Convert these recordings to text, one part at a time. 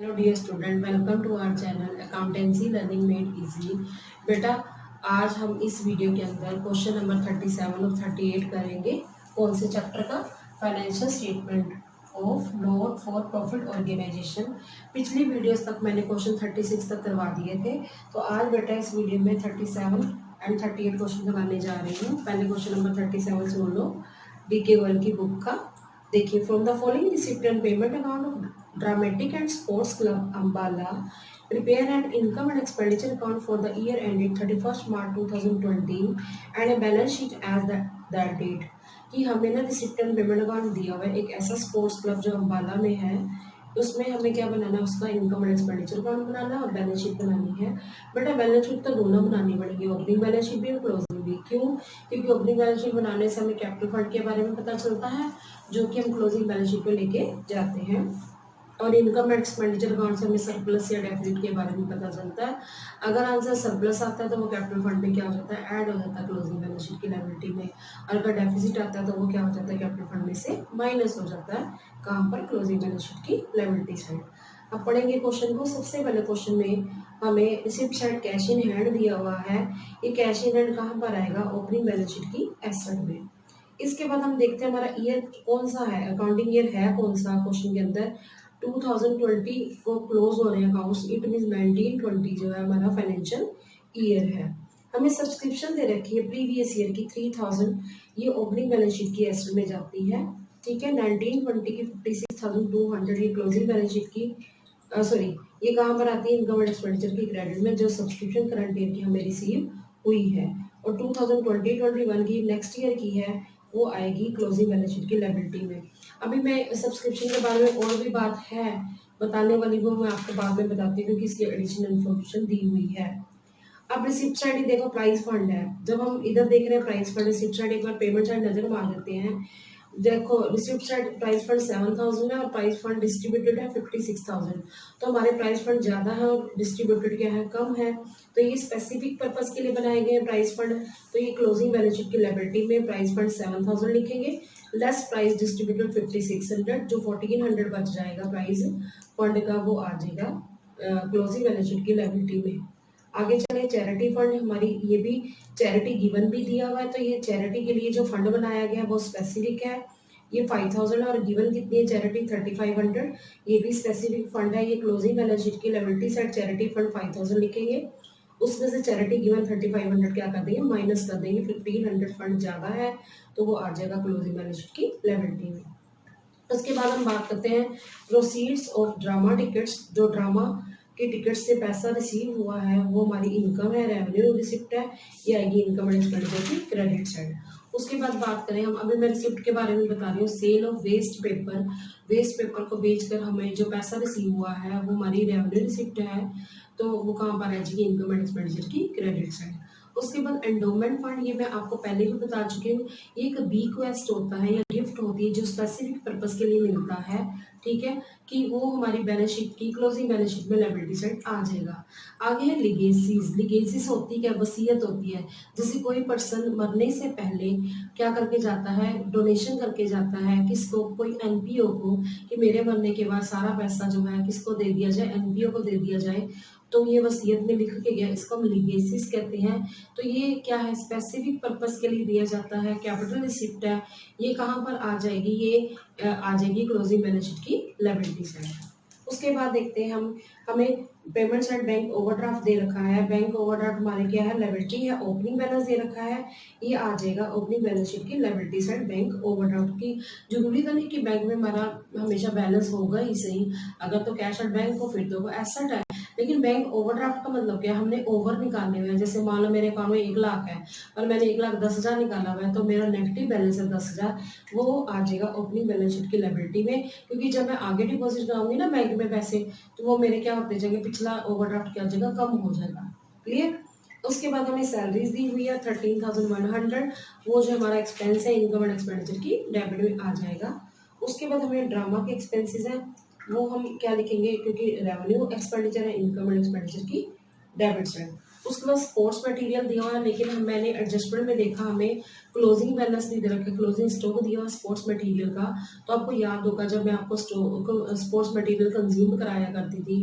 Hello dear student, welcome to our channel accountancy learning made easy. बेटा, आज हम इस वीडियो के अंदर क्वेश्चन नंबर 37 और 38 करेंगे। कौन से चैप्टर का? Financial statement of not for profit organisation. पिछली वीडियोस तक मैंने क्वेश्चन 36 तक करवा दिए थे, तो आज बेटा इस वीडियो में 37 एंड 38 क्वेश्चन करवाने जा रही हूँ। पहले क्वेश्चन नंबर 37 सुन लो DK वर्ल्ड की बुक का। देखिए, from the following receipt and payment account of Dramatic and Sports Club Ambala, prepare an income and expenditure account for the year ending 31st March 2020 and a balance sheet as that date। कि हमें ना receipt and payment account दिया हुआ है एक ऐसा sports club जो अम्बाला में है, उसमें हमें क्या बनाना है, उसका इनकम एंड एक्सपेंडिचर अकाउंट बनाना है और बैलेंस शीट बनानी है। बेटा, बैलेंस शीट तो दोनों बनानी पड़ेगी, ओपनिंग बैलेंस शीट भी और क्लोजिंग भी। क्यों? क्योंकि ओपनिंग बैलेंस शीट बनाने से हमें कैपिटल फंड के बारे में पता चलता है, जो कि हम क्लोजिंग बैलेंस शीट पे लेके जाते हैं। और इनकम एंड एक्सपेंडिचर अकाउंट से हमें सरप्लस या डेफिसिट के बारे में पता चलता है। अगर आंसर सरप्लस आता है तो वो कैपिटल फंड में क्या हो जाता है, ऐड हो जाता है क्लोजिंग बैलेंस शीट की लायबिलिटी में। और अगर डेफिसिट आता है तो वो क्या हो जाता है, कैपिटल फंड में से माइनस हो जाता है। कहाँ पर? क्लोजिंग बैलेंस शीट की लायबिलिटी साइड। अब पढ़ेंगे क्वेश्चन को। सबसे पहले क्वेश्चन में हमें receipt side cash in hand दिया हुआ है। ये कैश इन हैंड कहाँ पर आएगा? ओपनिंग बैलेंस शीट की एसेट में। इसके बाद हम देखते हैं हमारा ईयर कौन सा है, अकाउंटिंग ईयर है कौन सा क्वेश्चन के अंदर। 2020 को क्लोज हो रहे हैं अकाउंट्स, इट मीन 1920 जो है हमारा फाइनेंशियल ईयर है। हमें सब्सक्रिप्शन दे रखी है प्रीवियस ईयर की 3000, ये ओपनिंग बैलेंस शीट की एसेट में जाती है। ठीक है, 1920 की 56,200 ये क्लोजिंग बैलेंस शीट की सॉरी, ये कहाँ पर आती है? इनकम एंड एक्सपेंडिचर की क्रेडिट में, जो सब्सक्रिप्शन करंट ईयर की हमें रिसीव हुई है। और 2020-21 की नेक्स्ट ईयर की है, वो आएगी क्लोजिंग बैलेंस शीट की लायबिलिटी में। अभी मैं सब्सक्रिप्शन के बारे में और भी बात है बताने वाली, वो मैं आपको बाद में बताती हूँ क्योंकि इसकी एडिशनल इन्फॉर्मेशन दी हुई है। अब रिसिप्ट साइड ही देखो, प्राइस फंड है। जब हम इधर देख रहे हैं प्राइस फंड, रिसिप्ट साइड एक बार पेमेंट साइड नजर मार देते हैं। देखो, रिसिप्ट साइड प्राइस फंड 7000 है और प्राइस फंड डिस्ट्रीब्यूटेड है 56,000। तो हमारे प्राइस फंड ज़्यादा है और डिस्ट्रीब्यूटेड क्या है, कम है। तो ये स्पेसिफिक पर्पस के लिए बनाए गए हैं प्राइस फंड। तो ये क्लोजिंग बैलेंस शीट की लायबिलिटी में प्राइस फंड 7000 लिखेंगे, लेस प्राइस डिस्ट्रीब्यूटेड 5600, जो 1400 बच जाएगा प्राइस फंड का, वो आ जाएगा क्लोजिंग बैलेंस शीट की लायबिलिटी में। आगे चले, चैरिटी फंड हमारी, ये भी चैरिटी गिवन भी दिया हुआ है। तो ये चैरिटी के लिए जो फंड बनाया गया है वो स्पेसिफिक है। ये 5000 और गिवन कितनी है चैरिटी? 3500। ये भी स्पेसिफिक फंड है। ये क्लोजिंग बैलेंस शीट की लायबिलिटी साइड चैरिटी फंड 5000 लिखेंगे, उसमें से चैरिटी गिवन 3500 क्या कर देंगे, माइनस कर देंगे। 1500 फंड ज़्यादा है तो वो आ जाएगा क्लोजिंग बैलेंस शीट की लायबिलिटी में। उसके बाद हम बात करते हैं प्रोसीड्स ऑफ ड्रामा टिकट्स। जो ड्रामा के टिकट से पैसा रिसीव हुआ है वो हमारी इनकम है, रेवेन्यू रिसिप्ट है, ये आएगी इनकम एंड एक्सपेंडिचर की क्रेडिट साइड। उसके बाद बात करें हम, अभी मैं रिसिप्ट के बारे में बता रही हूँ, sale of waste paper. Waste paper को बेचकर हमें जो पैसा रिसीव हुआ है वो हमारी रेवेन्यू रिसिप्ट है, तो वो कहाँ पर आ जाएगी? इनकम एंड एक्सपेंडिचर की क्रेडिट साइड। उसके बाद एंडोमेंट फंड, ये मैं आपको पहले भी बता चुकी हूँ, ये एक बीक्वेस्ट होता है या गिफ्ट होती है जो स्पेसिफिक पर्पस के लिए मिलता है। ठीक है, कि वो हमारी बैलेंस शीट की क्लोजिंग बैलेंस शीट में लायबिलिटी साइड आ जाएगा। आगे है लिगेसीज। लिगेसीज होती क्या? वसीयत होती है। जैसे कोई पर्सन मरने से पहले क्या करके जाता है, डोनेशन करके जाता है किसको? कोई एनपीओ को, कि मेरे मरने के बाद सारा पैसा जो है किसको दे दिया जाए, एनपीओ को दे दिया जाए। तो ये वसीयत में लिख के गया, इसको हम लिगेसीज कहते हैं। तो ये क्या है? स्पेसिफिक पर्पस के लिए दिया जाता है, कैपिटल रिसिप्ट है। ये कहाँ पर आ जाएगी? ये आ जाएगी क्लोजिंग बैलेंस शीट की लायबिलिटी साइड। उसके बाद देखते हैं हम, हमें पेमेंट साइड बैंक ओवरड्राफ्ट दे रखा है। बैंक ओवरड्राफ्ट हमारे क्या है? लायबिलिटी है। ओपनिंग बैलेंस दे रखा है, ये आ जाएगा ओपनिंग बैलेंस शीट की लायबिलिटी साइड बैंक ओवरड्राफ्ट की। जरूरी तो नहीं कि बैंक में हमारा हमेशा बैलेंस होगा ही सही, अगर तो कैश एट बैंक हो फिर तो वो एसेट है। लेकिन बैंक ओवरड्राफ्ट का मतलब क्या? हमने ओवर निकालने हुए हैं। जैसे मान लो मेरे अकाउंट में 1 लाख है और मैंने 1,10,000 निकाला हुआ है, तो मेरा नेगेटिव बैलेंस है 10,000, वो आ जाएगा ओपनिंग बैलेंस शीट की लायबिलिटी में। क्योंकि जब मैं आगे डिपॉजिट कराऊंगी ना बैंक में पैसे, तो वो मेरे क्या होते जाएंगे, पिछला ओवरड्राफ्ट क्या हो जाएगा, कम हो जाएगा। क्लियर? उसके बाद हमें सैलरीज दी हुई है 13,100, वो जो हमारा एक्सपेंस है इनकम एंड एक्सपेंडिचर की डेबिट में आ जाएगा। उसके बाद हमें ड्रामा के एक्सपेंसेस हैं, वो हम क्या लिखेंगे, क्योंकि रेवेन्यू एक्सपेंडिचर है, इनकम एंड एक्सपेंडिचर की डेबिट साइड। उसके बाद स्पोर्ट्स मटेरियल दिया हुआ है, लेकिन मैंने एडजस्टमेंट में देखा हमें क्लोजिंग बैलेंस नहीं दे रखा, क्लोजिंग स्टॉक दिया हुआ स्पोर्ट्स मटेरियल का। तो आपको याद होगा जब मैं आपको स्पोर्ट्स मटेरियल कंज्यूम कराया करती थी,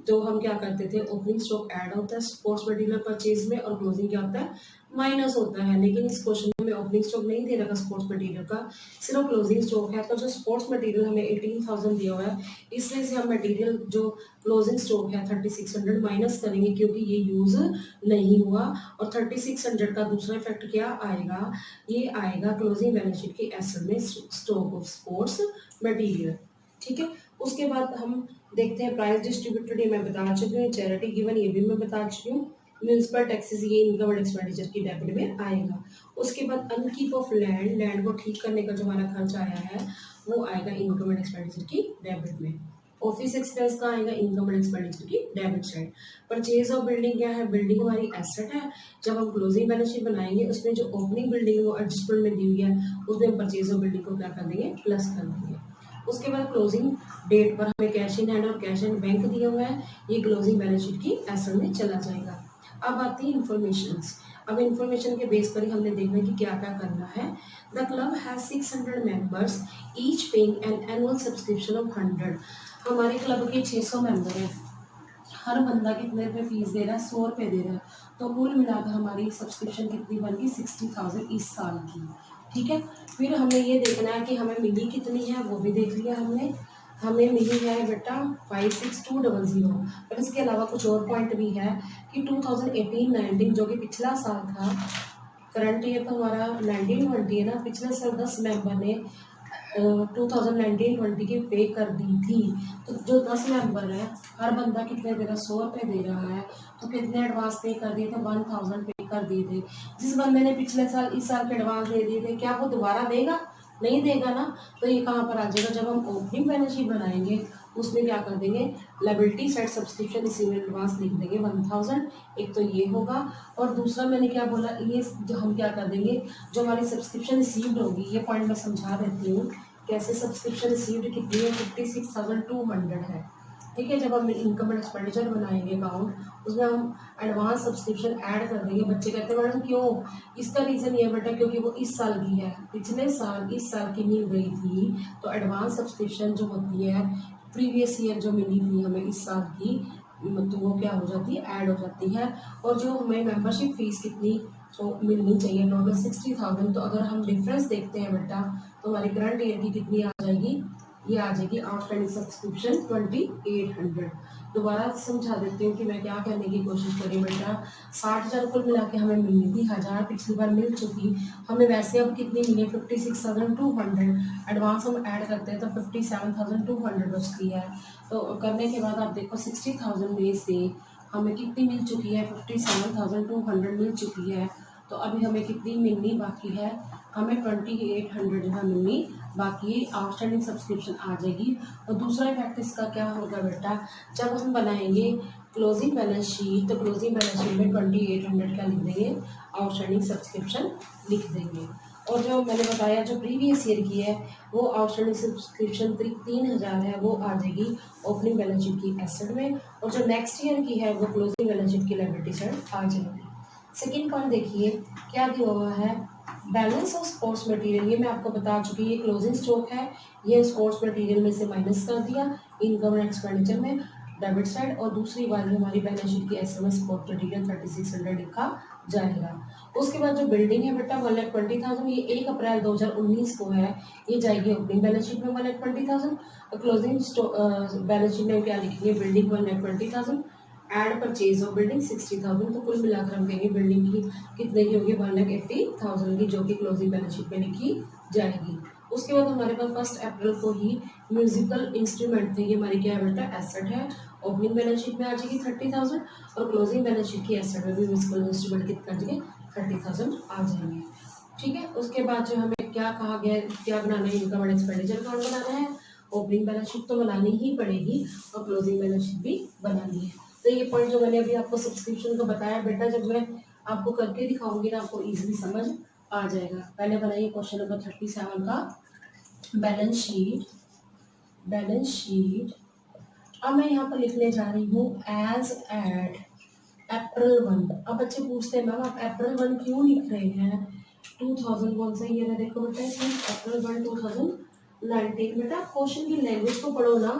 तो हम क्या करते थे, ओपनिंग स्टॉक ऐड होता है स्पोर्ट्स मटेरियल परचेज में और क्लोजिंग क्या होता है, माइनस होता है। लेकिन इस क्वेश्चन में ओपनिंग स्टॉक नहीं दे रखा स्पोर्ट्स मटेरियल का, सिर्फ क्लोजिंग स्टॉक है। तो जो स्पोर्ट्स मटेरियल हमें 18,000 दिया हुआ है, इसमें से हम मटेरियल जो क्लोजिंग स्टॉक है 3600 माइनस करेंगे, क्योंकि ये यूज नहीं हुआ। और 3600 का दूसरा इफेक्ट क्या आएगा, ये आएगा क्लोजिंग बैलेंस शीट की एसेट में स्टॉक ऑफ स्पोर्ट्स मटेरियल। ठीक है, उसके बाद हम देखते हैं प्राइस डिस्ट्रीब्यूटेड, ये मैं बता चुकी हूँ। चैरिटी गिवन ये भी मैं बता चुकी हूँ। म्यूनसिपल टैक्सेस ये इनकम एंड एक्सपेंडिचर की डेबिट में आएगा। उसके बाद अनकीप ऑफ लैंड, लैंड को ठीक करने का जो हमारा खर्च आया है वो आएगा इनकम एंड एक्सपेंडिचर की डेबिट में। ऑफिस एक्सपेंस का आएगा इनकम एंड एक्सपेंडिचर की debit side. Purchase of building क्या है, बिल्डिंग हमारी एसेट है। जब हम क्लोजिंग बैलेंस शीट बनाएंगे उसमें जो ओपनिंग बिल्डिंग है वो एडजस्टमेंट में दी हुई है, उसमें हम परचेज ऑफ बिल्डिंग को क्या कर देंगे, प्लस कर देंगे। उसके बाद क्लोजिंग डेट पर हमें कैश इन हैंड और कैश इन बैंक दिया हुआ है, ये क्लोजिंग बैलेंस शीट की एसेट में चला जाएगा। अब आती है इन्फॉर्मेशन। अब इन्फॉर्मेशन के बेस पर ही हमने देखना है कि क्या क्या करना है। The club has 600 members, each paying an annual subscription of 100। हमारे क्लब के 600 मेंबर हैं, हर बंदा कितने रुपये फीस दे रहा है, 100 रुपये दे रहा है। तो कुल मिलाकर हमारी सब्सक्रिप्शन कितनी बन गई, 60,000 इस साल की। ठीक है, फिर हमें ये देखना है कि हमें मिली कितनी है, वो भी देख लिया हमने। हमें मिली है बेटा 56200। पर इसके अलावा कुछ और पॉइंट भी है कि 2018-19 जो कि पिछला साल था, करंट ईयर तो हमारा 1920 है ना, पिछले साल 10 मेंबर ने 2019-20 की पे कर दी थी। तो जो 10 मेंबर है, हर बंदा कितने दे रहा है, 100 रुपये दे रहा है। तो कितने एडवांस पे कर दिए थे, 1000 पे कर दिए थे। जिस बंदे ने पिछले साल इस साल के एडवांस दे दिए थे, क्या वो दोबारा देगा, नहीं देगा ना। तो ये कहाँ पर आ जाएगा, जब हम ओपनिंग बैलेंस शीट बनाएंगे उसमें क्या कर देंगे, liability side subscription received advance लिख देंगे 1000। एक तो ये होगा, और दूसरा मैंने क्या बोला, ये जो हम क्या कर देंगे, जो हमारी सब्सक्रिप्शन रिसीव्ड होगी, ये पॉइंट मैं समझा देती हूँ कैसे। सब्सक्रिप्शन रिसीव्ड कितनी है, 56,200 है। ठीक है, जब हम इनकम एंड एक्सपेंडिचर बनाएंगे अकाउंट, उसमें हम एडवांस सब्सक्रिप्शन ऐड कर देंगे। बच्चे कहते हैं मैडम क्यों, इसका रीज़न ये बेटा क्योंकि वो इस साल की है, पिछले साल इस साल की नहीं गई थी। तो एडवांस सब्सक्रिप्शन जो होती है प्रीवियस ईयर जो मिली थी हमें इस साल की, तो वो क्या हो जाती है, ऐड हो जाती है। और जो हमें मेंबरशिप फीस कितनी तो मिलनी चाहिए, टोटल 60,000। तो अगर हम डिफरेंस देखते हैं बेटा, तो हमारी करंट ईयर की कितनी आ जाएगी, ये आ जाएगी आउटस्टैंडिंग सब्सक्रिप्शन 2800। दोबारा समझा देती हूँ कि मैं क्या करने की कोशिश करी बेटा। 60,000 कुल मिला के हमें मिलनी थी, 1000 पिछली बार मिल चुकी, हमें वैसे अब कितनी मिली, 56,200। एडवांस हम ऐड करते हैं तो 57,200 बचती है। तो करने के बाद आप देखो 60,000 में से हमें कितनी मिल चुकी है, 57,200 मिल चुकी है। तो अभी हमें कितनी मिलनी बाकी है, हमें 2800 जो है मिलनी बाकी, आउटस्टैंडिंग सब्सक्रिप्शन आ जाएगी। और दूसरा इफेक्ट इसका क्या होगा बेटा, जब हम बनाएंगे क्लोजिंग बैलेंस शीट, तो क्लोजिंग बैलेंस शीट में 2800 क्या लिख देंगे, आउटस्टैंडिंग सब्सक्रिप्शन लिख देंगे। और जो मैंने बताया जो प्रीवियस ईयर की है, वो आउटस्टैंडिंग सब्सक्रिप्शन 3000 है, वो आ जाएगी ओपनिंग बैलेंस शीट की एसेट में। और जो नेक्स्ट ईयर की है वो क्लोजिंग बैलेंस शीट की लायबिलिटी साइड आ जाएगी। सेकेंड पॉइंट देखिए क्या दिया हुआ है, बैलेंस ऑफ स्पोर्ट्स मटेरियल। ये मैं आपको बता चुकी, ये क्लोजिंग स्टॉक है, ये स्पोर्ट्स मटेरियल में से माइनस कर दिया इनकम एंड एक्सपेंडिचर में डेबिट साइड। और दूसरी वाली हमारी बैलेंस शीट की एसएमएस स्पोर्ट्स मटेरियल 3600 लिखा जाएगा। उसके बाद जो बिल्डिंग है बेटा 1,20,000, ये 1 अप्रैल 2019 को है, ये जाएगी ओपनिंग बैलेंस शीट में 1,20,000। और क्लोजिंग बैलेंस शीट में क्या लिखेंगे, building 1,20,000, add purchase of building 60,000। तो कुल मिलाकर हम कहेंगे बिल्डिंग की कितने की होगी, 1,80,000 की, जो कि क्लोजिंग बैलेंस शीट में लिखी जाएगी। उसके बाद हमारे पास 1 अप्रैल को ही म्यूजिकल इंस्ट्रूमेंट थे, ये हमारी क्या है बेटा, एसेट है। ओपनिंग बैलेंस शीट में आ जाएगी 30,000, और क्लोजिंग बैलेंस शीट की एसेट में भी म्यूजिकल इंस्ट्रूमेंट कितना आ जाएंगे, 30,000 आ जाएंगे। ठीक है, उसके बाद जो हमें क्या कहा गया, क्या बनाना है, इनकम एंड एक्सपेंडिचर अकाउंट बनाना है। ओपनिंग बैलेंस शीट तो बनानी ही पड़ेगी और क्लोजिंग बैलेंस शीट भी बनानी है। तो ये पॉइंट जो मैंने अभी आपको सब्सक्रिप्शन का बताया बेटा, जब मैं आपको करके दिखाऊंगी ना, आपको इजीली समझ आ जाएगा। पहले बनाइए क्वेश्चन नंबर 37 का बैलेंस शीट। बैलेंस शीट अब मैं यहाँ पर लिखने जा रही हूँ एज एट अप्रैल 1। अब बच्चे पूछते हैं मैम आप अप्रैल 1 क्यों लिख रहे हैं, 2000 कौन सा ईयर है, देखो बेटा इसमें अप्रैल 1 2019। बेटा क्वेश्चन की लैंग्वेज को पढ़ो ना,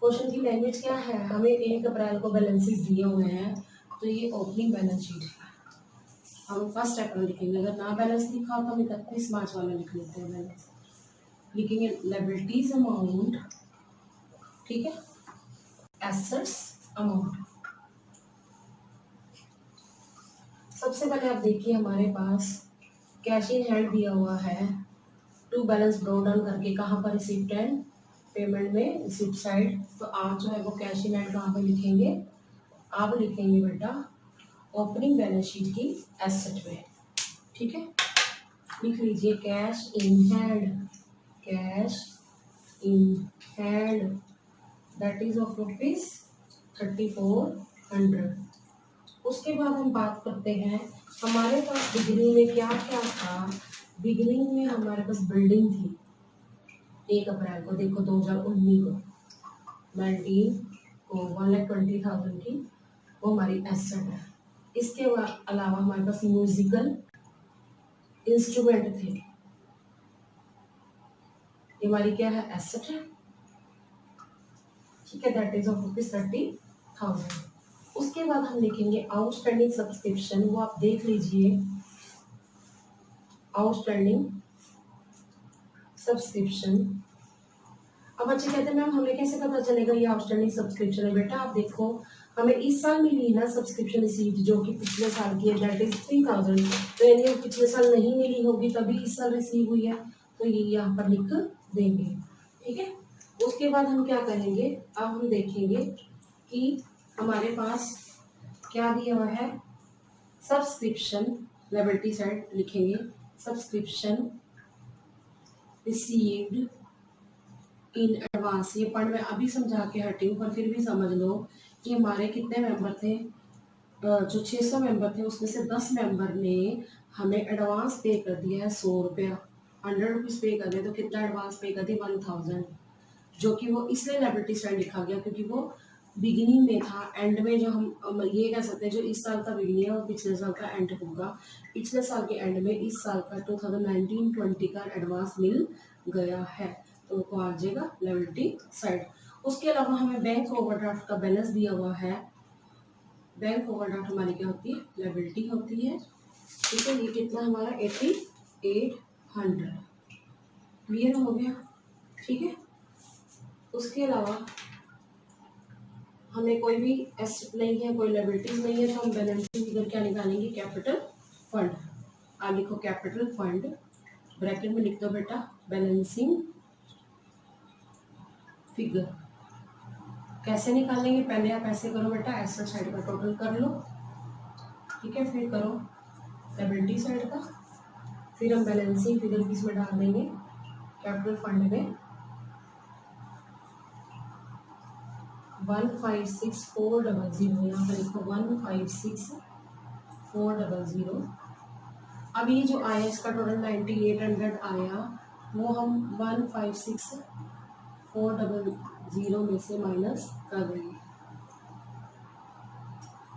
क्वेश्चन की लैंग्वेज क्या है, हमें 1 अप्रैल को बैलेंसेस दिए हुए हैं, तो ये ओपनिंग बैलेंस शीट है, हम 1 अप्रैल लिखेंगे। अगर ना बैलेंस लिखा तो हम 31 मार्च वाला लिख लेते हैं बैलेंस, लिखेंगे लायबिलिटीज अमाउंट, ठीक है, एसेट्स अमाउंट। सबसे पहले आप देखिए हमारे पास कैश इन हैंड दिया हुआ है, टू बैलेंस ब्रो डाउन करके, कहाँ पर रिसिप्ट एंड पेमेंट में रिसिप्ट साइड, तो आप जो है वो कैश इन हैंड कहाँ पे लिखेंगे, आप लिखेंगे बेटा ओपनिंग बैलेंस शीट की एसेट में, ठीक है, लिख लीजिए cash in hand, cash in hand that is of rupees 3400। उसके बाद हम बात करते हैं हमारे पास बिगनिंग में क्या क्या था। बिगनिंग में हमारे पास बिल्डिंग थी 1 अप्रैल को, देखो 2019 को 19 को 1,20,000 की, वो हमारी एसेट है। इसके अलावा हमारे पास म्यूजिकल इंस्ट्रूमेंट थे, ये हमारी क्या है, एसेट है, ठीक है, दैट इज ऑफ रुपीज 30,000। उसके बाद हम लिखेंगे आउटस्टैंडिंग सब्सक्रिप्शन, वो आप देख लीजिए, आउटस्टैंडिंग सब्सक्रिप्शन। अब बच्चे कहते हैं मैम हमें कैसे पता चलेगा ये आउटस्टैंडिंग सब्सक्रिप्शन है, बेटा आप देखो हमें इस साल मिली ना सब्सक्रिप्शन रिसीव्ड जो कि पिछले साल की है, दैट इज 3000, तो यानी पिछले साल नहीं मिली होगी तभी इस साल रिसीव हुई है, तो ये यहाँ पर लिख देंगे, ठीक है। उसके बाद हम क्या करेंगे, अब हम देखेंगे कि हमारे पास क्या दिया हुआ है, सब्सक्रिप्शन, लायबिलिटी साइड लिखेंगे सब्सक्रिप्शन रिसीव्ड इन एडवांस। ये पढ़ मैं अभी समझा के हटी हूँ पर फिर भी समझ लो कि हमारे कितने मेंबर थे, जो 600 मेंबर थे उसमें से 10 मेंबर ने हमें एडवांस पे कर दिया है 100 रुपया, 100 रुपीज़ पे कर दिया, तो कितना एडवांस पे कर दिया 1000, जो कि वो इसलिए लायबिलिटी साइड लिखा गया क्योंकि वो बिगिनिंग में था, एंड में जो हम ये कह सकते हैं जो इस साल का बिगिनिंग है वो पिछले साल का एंड होगा, पिछले साल के एंड में इस साल का 2019-20 का एडवांस मिल गया है, तो वो आ जाएगा लायबिलिटी साइड। उसके अलावा हमें बैंक ओवरड्राफ्ट का बैलेंस दिया हुआ है, बैंक ओवरड्राफ्ट हमारी क्या होती है, लायबिलिटी होती है, ठीक है, ये कितना हमारा 8800, क्लियर हो गया, ठीक है। उसके अलावा हमें कोई भी एसेट नहीं है, कोई लायबिलिटीज नहीं है, तो हम बैलेंसिंग फिगर क्या निकालेंगे, कैपिटल फंड। आप लिखो कैपिटल फंड, ब्रैकेट में लिख दो बेटा बैलेंसिंग फिगर। कैसे निकालेंगे, पहले आप ऐसे करो बेटा, एसेट साइड का टोटल कर लो, ठीक है, फिर करो लायबिलिटी साइड का, फिर हम बैलेंसिंग फिगर किसमें डाल देंगे, कैपिटल फंड में 156,400, यहाँ पर लिखो 156,400। अब ये जो आया इसका टोटल 9800 आया, वो हम 156,400 में से माइनस कर देंगे,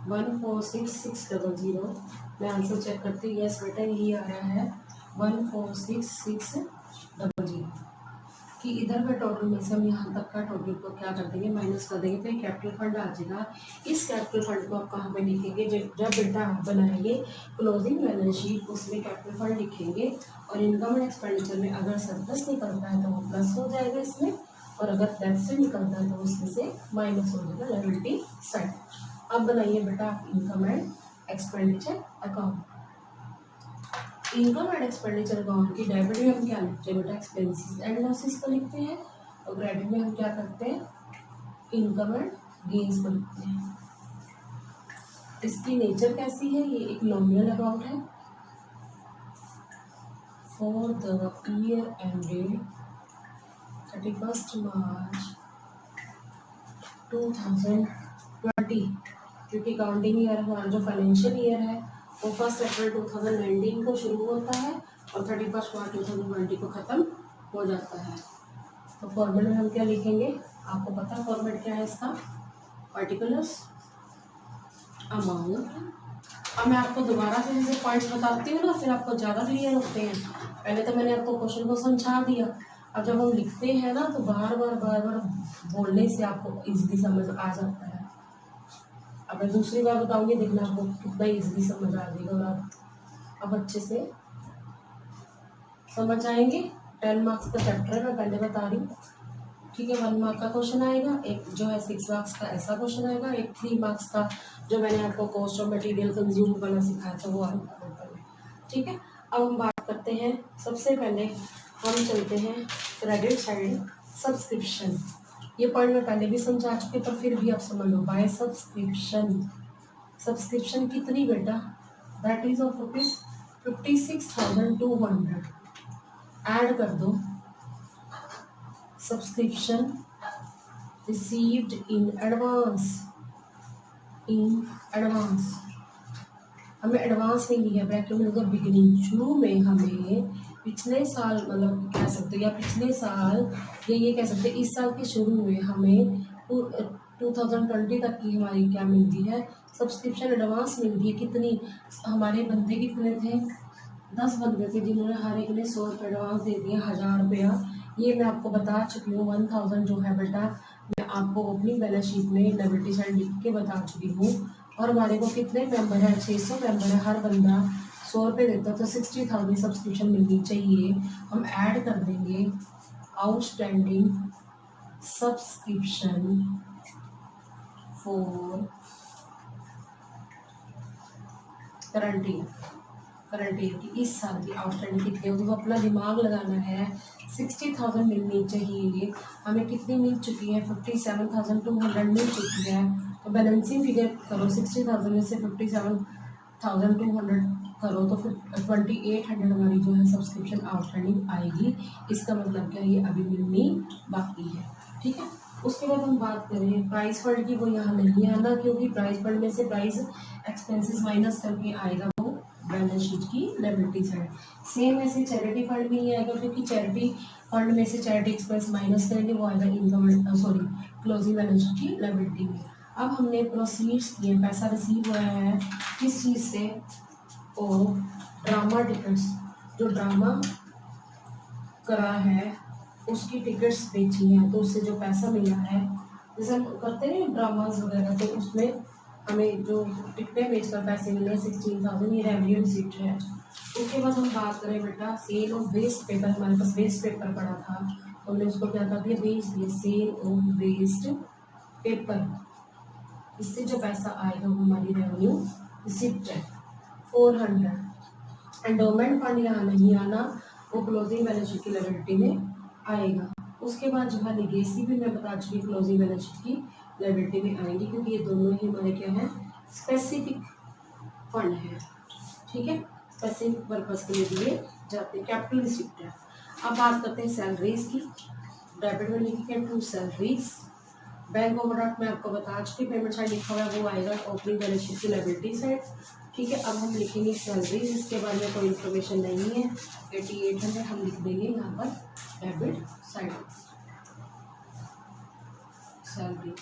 146,600। मैं आंसर चेक करती हूँ, यस बेटा यही आ रहा है 146,600, कि इधर का टोटल में से हम यहाँ तक का टोटल को क्या कर देंगे, माइनस कर देंगे, तो ये कैपिटल फंड आ जाएगा। इस कैपिटल फंड को आप कहाँ पे लिखेंगे, जब बेटा आप बनाएंगे क्लोजिंग बैलेंस शीट उसमें कैपिटल फंड लिखेंगे, और इनकम एंड एक्सपेंडिचर में अगर सरप्लस निकलता है तो वो प्लस हो जाएगा इसमें, और अगर डेफिसिट निकलता है तो उसमें से माइनस हो जाएगा लायबिलिटी साइड। अब बनाइए बेटा आप income and expenditure account. Income and expenditure account की डेबिट में हम क्या लिखते हैं बेटा, एक्सपेंसेस एंड लॉसेस को लिखते हैं, और क्रेडिट में हम क्या करते हैं, इनकम एंड गेन्स को लिखते हैं। इसकी नेचर कैसी है, ये एक नॉमिनल अकाउंट है, फॉर द ईयर एंडेड 31 मार्च 2020, क्योंकि काउंटिंग ईयर हमारा जो फाइनेंशियल ईयर है वो 1 अप्रैल 2019 को शुरू होता है और 31 मार्च 2020 को ख़त्म हो जाता है। तो फॉर्मेट में हम क्या लिखेंगे, आपको पता है फॉर्मेट क्या है इसका, पार्टिकुलर्स अमाउंट। अब मैं आपको दोबारा से जैसे पॉइंट्स बताती हूँ ना, फिर आपको ज़्यादा क्लियर होते हैं। पहले तो मैंने आपको क्वेश्चन को समझा दिया। अब जब हम लिखते हैं ना तो बार बार बोलने से आपको इजीली समझ आ जाता है। अब मैं दूसरी बार बताऊंगी, देखना आपको कितना इजीली समझ आ जाएगा और आप अब अच्छे से समझ आएंगे। 10 मार्क्स का चैप्टर है, मैं पहले बता रही हूँ। ठीक है, 1 मार्क का क्वेश्चन आएगा, एक जो है 6 मार्क्स का ऐसा क्वेश्चन आएगा, एक 3 मार्क्स का जो मैंने आपको कॉस्ट ऑफ मटेरियल कंज्यूम वाला सिखाया था वो आएगा। ठीक है, अब हम बात करते हैं। सबसे पहले हम चलते हैं क्रेडिट साइड, सब्सक्रिप्शन। ये पॉइंट मैं पहले भी समझा चुके, पर फिर भी आप समझ लो। बाय सब्सक्रिप्शन, सब्सक्रिप्शन कितनी बेटा, that is of rupees 56,200। Add कर दो subscription received in advance, in advance हमें एडवांस नहीं दिया, ब्रैकेट में होगा बिगिनिंग। शुरू में हमें पिछले साल, मतलब कह सकते हो, या पिछले साल, या ये कह सकते हैं इस साल के शुरू में हमें 2020 तक की हमारी क्या मिलती है, सब्सक्रिप्शन एडवांस मिलती है। कितनी, हमारे बंदे कितने थे, 10 बंदे थे जिन्होंने हर एक ने 100 रुपये एडवांस दे दिया, 1000 रुपया। ये मैं आपको बता चुकी हूँ। 1000 जो है बेटा, मैं आपको ओपनिंग बैलेंस शीट में लायबिलिटी साइड लिख के बता चुकी हूँ। और हमारे को कितने मेंबर है, 600 मेंबर है, हर बंदा 100 रुपये देता, तो 60,000 सब्सक्रिप्शन मिलनी चाहिए। हम ऐड कर देंगे outstanding subscription for current year की, इस साल की आउटस्टैंडिंग कितनी होगी, वो अपना दिमाग लगाना है। 60,000 मिलनी चाहिए, हमें कितनी मिल चुकी है, 57,200 मिल चुकी है। तो बैलेंसिंग फिगर करो, 60,000 में से 57,200 करो तो फिर 2800 हमारी जो है सब्सक्रिप्शन आउटस्टैंडिंग आएगी। इसका मतलब क्या है, ये अभी मिलनी बाकी है। ठीक है, उसके बाद हम बात करें प्राइस फंड की, वो यहाँ नहीं आना, क्योंकि प्राइस फंड में से प्राइस एक्सपेंसेस माइनस करके आएगा वो बैलेंस शीट की लायबिलिटी साइड। सेम ऐसे चैरिटी फंड में ही आएगा, क्योंकि चैरिटी फंड में से चैरिटी एक्सपेंस माइनस करेंगे, वो आएगा income, sorry, closing balance sheet की लायबिलिटी में। अब हमने प्रोसीड्स किए, पैसा रिसीव हुआ है किस चीज़ से, और ड्रामा टिकट्स, जो ड्रामा करा है उसकी टिकट्स बेची हैं, तो उससे जो पैसा मिला है, जैसे हम करते हैं ड्रामाज वगैरह, तो उसमें हमें जो टिकटें बेचकर पैसे मिले 16,000, ये रेवेन्यू रिसीप्ट है। उसके बाद हम बात करें बेटा सेल ऑफ वेस्ट पेपर, हमारे पास वेस्ट पेपर पड़ा था, तो हमने उसको क्या कर दिया, बेच दिया। सेल ऑफ वेस्ट पेपर, इससे जो पैसा आएगा वो हमारी रेवेन्यू रिसिप्ट है 400। एंडोमेंट फंड यहाँ नहीं आना, वो क्लोजिंग बैलेंस शीट की लायबिलिटी में आएगा। उसके बाद जो है लीगेसी भी मैं बता चुकी, क्लोजिंग बैलेंस शीट की लायबिलिटी में आएंगी, क्योंकि ये दोनों ही हमारे क्या है, स्पेसिफिक फंड है। ठीक है, स्पेसिफिक पर्पज के लिए दिए जाते हैं, कैपिटल रिसिप्ट है। अब बात करते हैं सैलरीज की। डेबिट में लिखिए टू सैलरीज, बैंक ओवरड्राफ्ट में आपको बता चुके, पेमेंट साइड लिखा हुआ है वो आएगा ओपनिंग बैलेंस शीट की लायबिलिटी साइड। ठीक है, अब हम लिखेंगे सैलरीज, इसके बारे में कोई इन्फॉर्मेशन नहीं है, 8800 हम लिख देंगे यहाँ पर डेबिट साइड सैलरीज।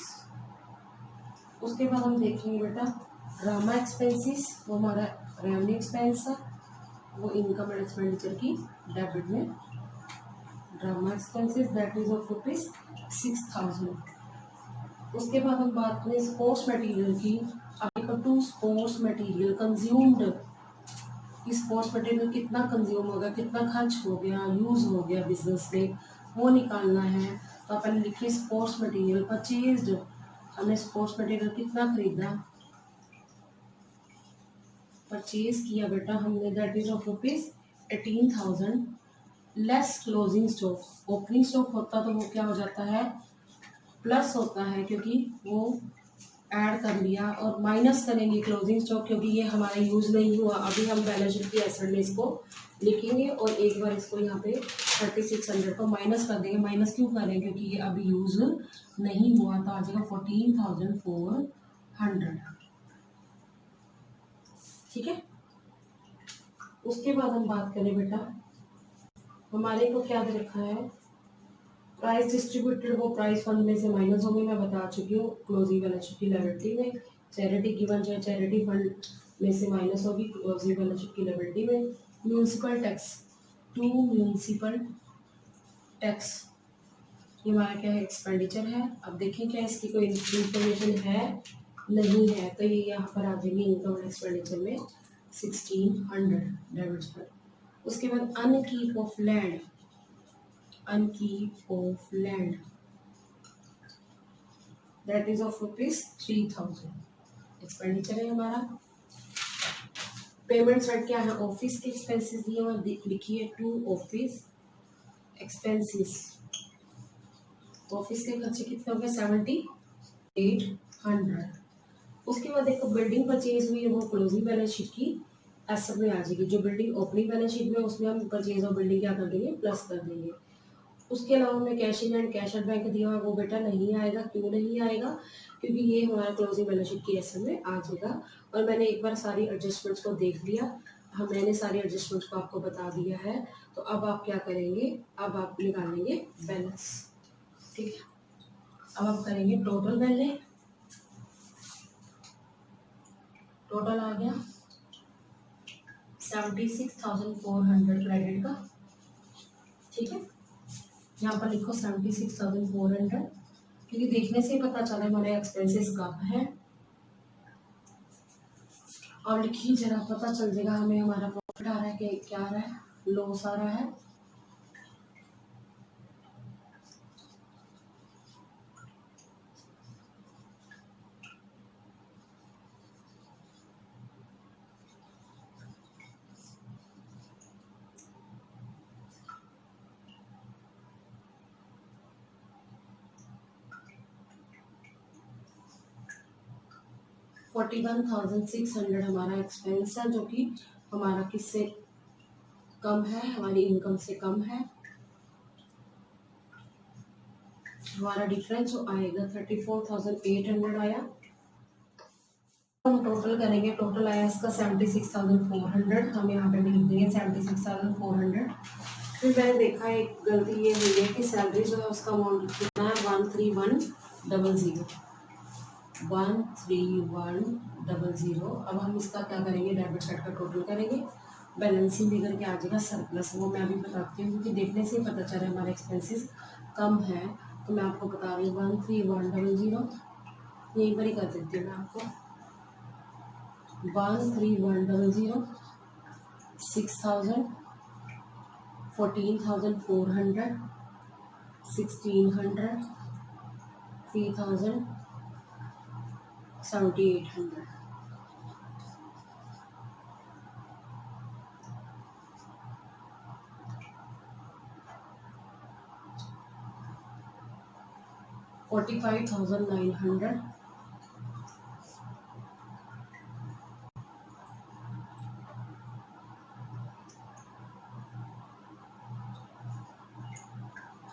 उसके बाद हम देखेंगे बेटा ड्रामा एक्सपेंसेस, वो हमारा रेवेन्यू एक्सपेंस है, वो इनकम एंड एक्सपेंडिचर की डेबिट में। Drama expenses that is of rupees 6,000। उसके बाद हम बात करें स्पोर्ट्स मटेरियल की। अब to sports material consumed, sports material कितना कंज्यूम हो गया, कितना खर्च हो गया, यूज हो गया बिजनेस में, वो निकालना है। तो अपन लिखिए स्पोर्ट्स मटेरियल परचेज्ड, हमने स्पोर्ट्स मटेरियल कितना खरीदा, परचेज किया बेटा हमने, that is of rupees 18,000 less closing stock. Opening stock होता तो वो क्या हो जाता है, प्लस होता है, क्योंकि वो ऐड कर लिया, और माइनस करेंगे क्लोजिंग स्टॉक, क्योंकि ये हमारा यूज़ नहीं हुआ। अभी हम बैलेंस शीट की एसेट में इसको लिखेंगे, और एक बार इसको यहाँ पे 3600 को माइनस कर देंगे। माइनस क्यों करें, क्योंकि ये अभी यूज़ नहीं हुआ, तो आ जाएगा 14,400। ठीक है, उसके बाद हम बात करें बेटा, हमारे को क्या दे रखा है, प्राइस डिस्ट्रीब्यूटेड, वो प्राइस फंड में से माइनस होंगे, मैं बता चुकी हूँ क्लोजिंग बैलेंस शीट की लायबिलिटी में। चैरिटी गिवन जो है चैरिटी फंड में से माइनस होगी क्लोजिंग बैलेंस शीट की लायबिलिटी में। Municipal tax, to municipal tax, ये हमारा क्या है एक्सपेंडिचर है। अब देखें क्या इसकी कोई इंफॉर्मेशन है, नहीं है, तो ये यहाँ पर आ जाएंगे इनकम और एक्सपेंडिचर में 1600 डेबिट पर। उसके बाद upkeep of land, upkeep of land that is of ₹3000 expenditure है हमारा। पेमेंट साइड क्या है, ऑफिस के एक्सपेंसेस दिए हुए लिखिए टू ऑफिस एक्सपेंसेस। ऑफिस के खर्चे कितने हो गए 7800। उसके बाद देखो बिल्डिंग परचेज हुई है वो क्लोजिंग बैलेंस शीट की एसेट में आ जाएगी। जो बिल्डिंग ओपनिंग बैलेंस शीट में उसमें हम परचेज और बिल्डिंग क्या कर देंगे प्लस कर देंगे। उसके अलावा हमें cash in and cash at bank दिया हुआ है वो बेटा नहीं आएगा। क्यों नहीं आएगा, क्योंकि ये हमारा क्लोजिंग बैलेंस शीट की एसेट में आ जाएगा। और मैंने एक बार सारी एडजस्टमेंट्स को देख लिया, मैंने सारी एडजस्टमेंट्स को आपको बता दिया है। तो अब आप क्या करेंगे, अब आप निकालेंगे बैलेंस, ठीक है। अब आप करेंगे टोटल बैलेंस, टोटल आ गया 76,400 क्रेडिट का, ठीक है। यहाँ पर लिखो 76,400, क्योंकि देखने से ही पता चला हमारे एक्सपेंसेस कब है। और लिखिए जरा, पता चल जाएगा हमें हमारा प्रॉफिट आ रहा है कि क्या आ रहा है, लॉस आ रहा है। $41,600 हमारा एक्सपेंस है, जो कि हमारा किससे कम है, हमारी इनकम से कम है। हमारा डिफरेंस जो आएगा 34,800 आया। हम टोटल करेंगे, टोटल आया इसका 76,400, हम यहाँ पे लिख देंगे 76,400। फिर मैंने देखा एक गलती ये हुई है कि सैलरी जो है उसका अमाउंट कितना है 13100, 13100। अब हम इसका क्या करेंगे, डेबिट साइड का टोटल करेंगे, बैलेंसिंग फिगर के आ जाएगा सरप्लस। वो मैं अभी बताती हूँ क्योंकि देखने से ही पता चल रहा है हमारे एक्सपेंसेस कम है। तो मैं आपको बता रही हूँ 13100, यहीं पर ही कर देती हूँ मैं आपको। 13100, 6000, 14,400, 1600, 3,000, 7,800। $45,900,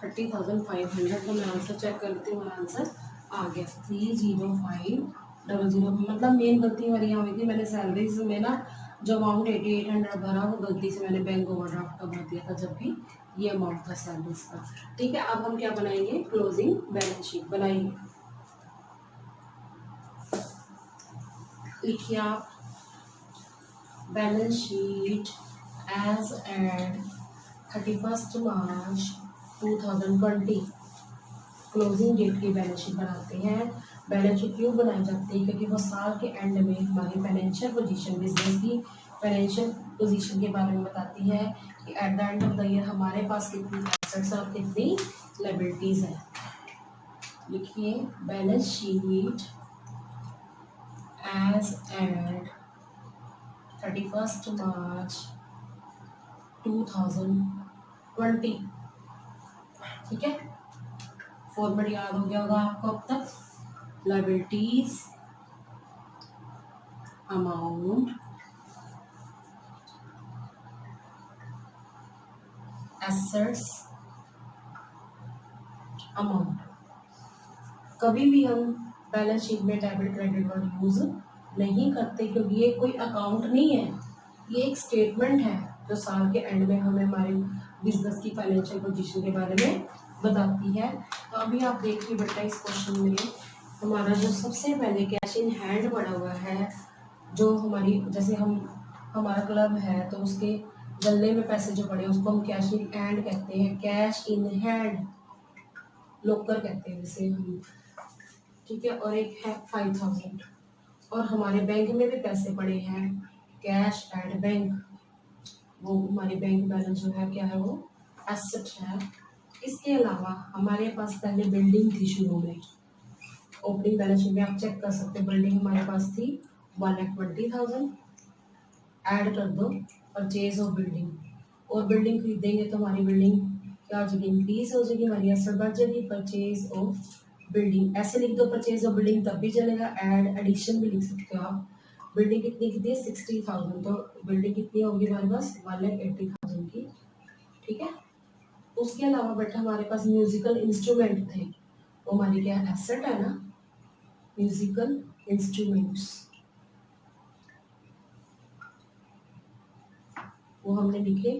30,500। तो मैं आंसर चेक करती हूँ, हमारा आंसर आ गया 30500। मतलब मेन गलती हमारी यहाँ हुई थी, मैंने सैलरीज में ना जो अमाउंट 8800 भरा वो गलती से मैंने बैंक ओवरड्राफ्ट का भर दिया था, जबकि ये अमाउंट था सैलरीज का, ठीक है। अब हम क्या बनाएंगे, क्लोजिंग बैलेंस शीट बनाइए। लिखिए आप बैलेंस शीट एज एट 31 मार्च 2020 क्लोजिंग डेट की बैलेंस शीट बनाते हैं। बैलेंस शीट क्यों बनाई जाती है, क्योंकि वो साल के एंड में हमारी फाइनेंशियल पोजीशन, बिजनेस की फाइनेंशियल पोजीशन के बारे में बताती है कि at the end of the year हमारे पास कितनी एसेट्स और कितनी लायबिलिटीज है। लिखिए बैलेंस शीट एज एट 31 मार्च 2020, ठीक है। फॉर्मेट याद हो गया होगा आपको अब तक, लायबिलिटीज अमाउंट एसेट्स अमाउंट। कभी भी हम बैलेंस शीट में डेबिट क्रेडिट वर्ड यूज नहीं करते, क्योंकि ये कोई अकाउंट नहीं है, ये एक स्टेटमेंट है जो साल के एंड में हमें हमारे बिजनेस की फाइनेंशियल पोजीशन के बारे में बताती है। तो अभी आप देखिए बेटा इस क्वेश्चन में हमारा जो सबसे पहले कैश इन हैंड पड़ा हुआ है, जो हमारी जैसे हमारा क्लब है तो उसके गले में पैसे जो पड़े उसको हम कैश इन हैंड कहते हैं, कैश इन हैंड लॉकर कहते हैं जैसे हम, ठीक है। और एक है 5000, और हमारे बैंक में भी पैसे पड़े हैं, कैश एट बैंक, वो हमारी बैंक बैलेंस जो है क्या है, वो एसेट है। इसके अलावा हमारे पास पहले बिल्डिंग थी शुरू में, ओपनिंग बैलेंस शीट में आप चेक कर सकते हो, बिल्डिंग हमारे पास थी 1,20,000, ऐड कर दो परचेज ऑफ बिल्डिंग, और बिल्डिंग खरीदेंगे तो हमारी बिल्डिंग क्या हो जाएगी, इंक्रीज हो जाएगी, हमारी एसेट बढ़ जाएगी। परचेज ऑफ बिल्डिंग ऐसे लिख दो, परचेज ऑफ बिल्डिंग तब भी चलेगा, ऐड एडिशन भी लिख सकते हो आप। बिल्डिंग कितनी की थी 60,000, तो बिल्डिंग कितनी होगी हमारे पास 1,80,000 की, ठीक है। उसके अलावा बेटा हमारे पास म्यूजिकल इंस्ट्रूमेंट थे, वो हमारी क्या एसेट है ना, म्यूजिकल इंस्ट्रूमेंट्स, वो हमने लिखे,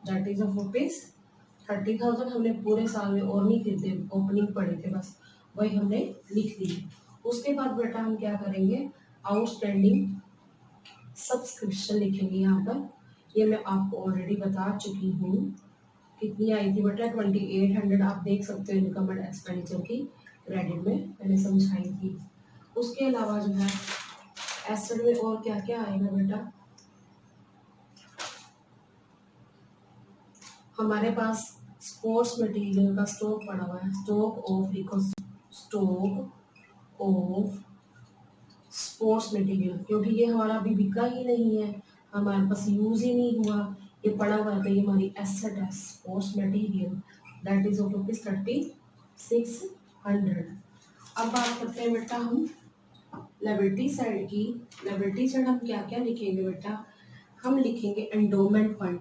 दैट इज ऑफ ₹30,000 हमने पूरे साल में और नहीं खरीदे, ओपनिंग पड़े थे बस, वही हमने लिख दिए। उसके बाद बेटा हम क्या करेंगे, आउटस्टैंडिंग सब्सक्रिप्शन लिखेंगे यहाँ पर, ये मैं आपको ऑलरेडी बता चुकी हूँ कितनी आई थी बेटा 2800, आप देख सकते हो इनकम एंड एक्सपेंडिचर की क्रेडिट में मैंने समझाई थी। उसके अलावा जो है एसेट में और क्या क्या आएगा बेटा, हमारे पास स्पोर्ट्स मटेरियल का स्टॉक पड़ा हुआ है, स्टॉक ऑफ स्पोर्ट्स मटेरियल, क्योंकि ये हमारा अभी बिका ही नहीं है, हमारे पास यूज ही नहीं हुआ, ये पड़ा हुआ है, तो ये हमारी एसेट है sports material, that is of ₹3600। अब बात करते हैं बेटा हम लायबिलिटी साइड की। लायबिलिटी साइड हम क्या क्या लिखेंगे बेटा, हम लिखेंगे एंडोमेंट फंड,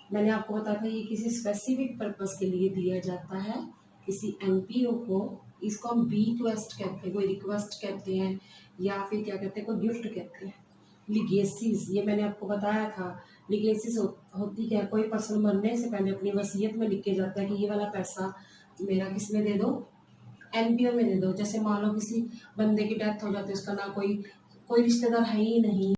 मैंने आपको बताया था ये किसी स्पेसिफिक पर्पस के लिए दिया जाता है, किसी एनपीओ को, इसको हम बीक्वेस्ट कहते हैं, कोई रिक्वेस्ट कहते हैं, या फिर क्या कहते हैं, कोई गिफ्ट कहते हैं। लिगेसीज, ये मैंने आपको बताया था, लिगेसीज होती क्या है, कोई पर्सन मरने से पहले अपनी वसीयत में लिख के जाता है कि ये वाला पैसा मेरा किस में दे दो, एनपीओ में दे दो। जैसे मान लो किसी बंदे की डेथ हो जाती है, उसका ना कोई रिश्तेदार है ही नहीं,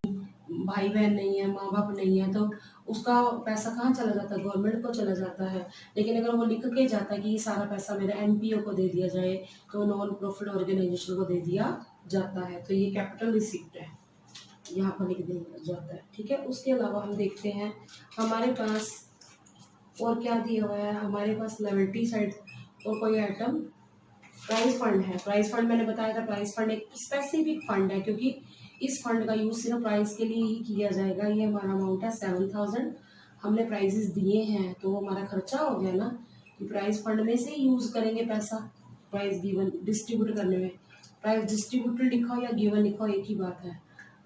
भाई बहन नहीं है, माँ बाप नहीं है, तो उसका पैसा कहाँ चला जाता है, गवर्नमेंट को चला जाता है। लेकिन अगर वो लिख के जाता है कि ये सारा पैसा मेरा एनपीओ को दे दिया जाए, तो नॉन प्रॉफिट ऑर्गेनाइजेशन को दे दिया जाता है, तो ये कैपिटल रिसिप्ट है, यहाँ पर लिख दिया जाता है, ठीक है। उसके अलावा हम देखते हैं हमारे पास और क्या दिया हुआ है, हमारे पास लायबिलिटी साइड और कोई आइटम, प्राइस फंड है। प्राइस फंड मैंने बताया था, प्राइस फंड एक स्पेसिफिक फंड है, क्योंकि इस फंड का यूज सिर्फ प्राइस के लिए ही किया जाएगा। ये हमारा अमाउंट है 7000, हमने प्राइजेस दिए हैं तो वो हमारा खर्चा हो गया ना, कि प्राइस फंड में से यूज करेंगे पैसा, प्राइस गिवन डिस्ट्रीब्यूट करने में। प्राइस डिस्ट्रीब्यूटेड लिखा हो या गिवन लिखा हो एक ही बात है।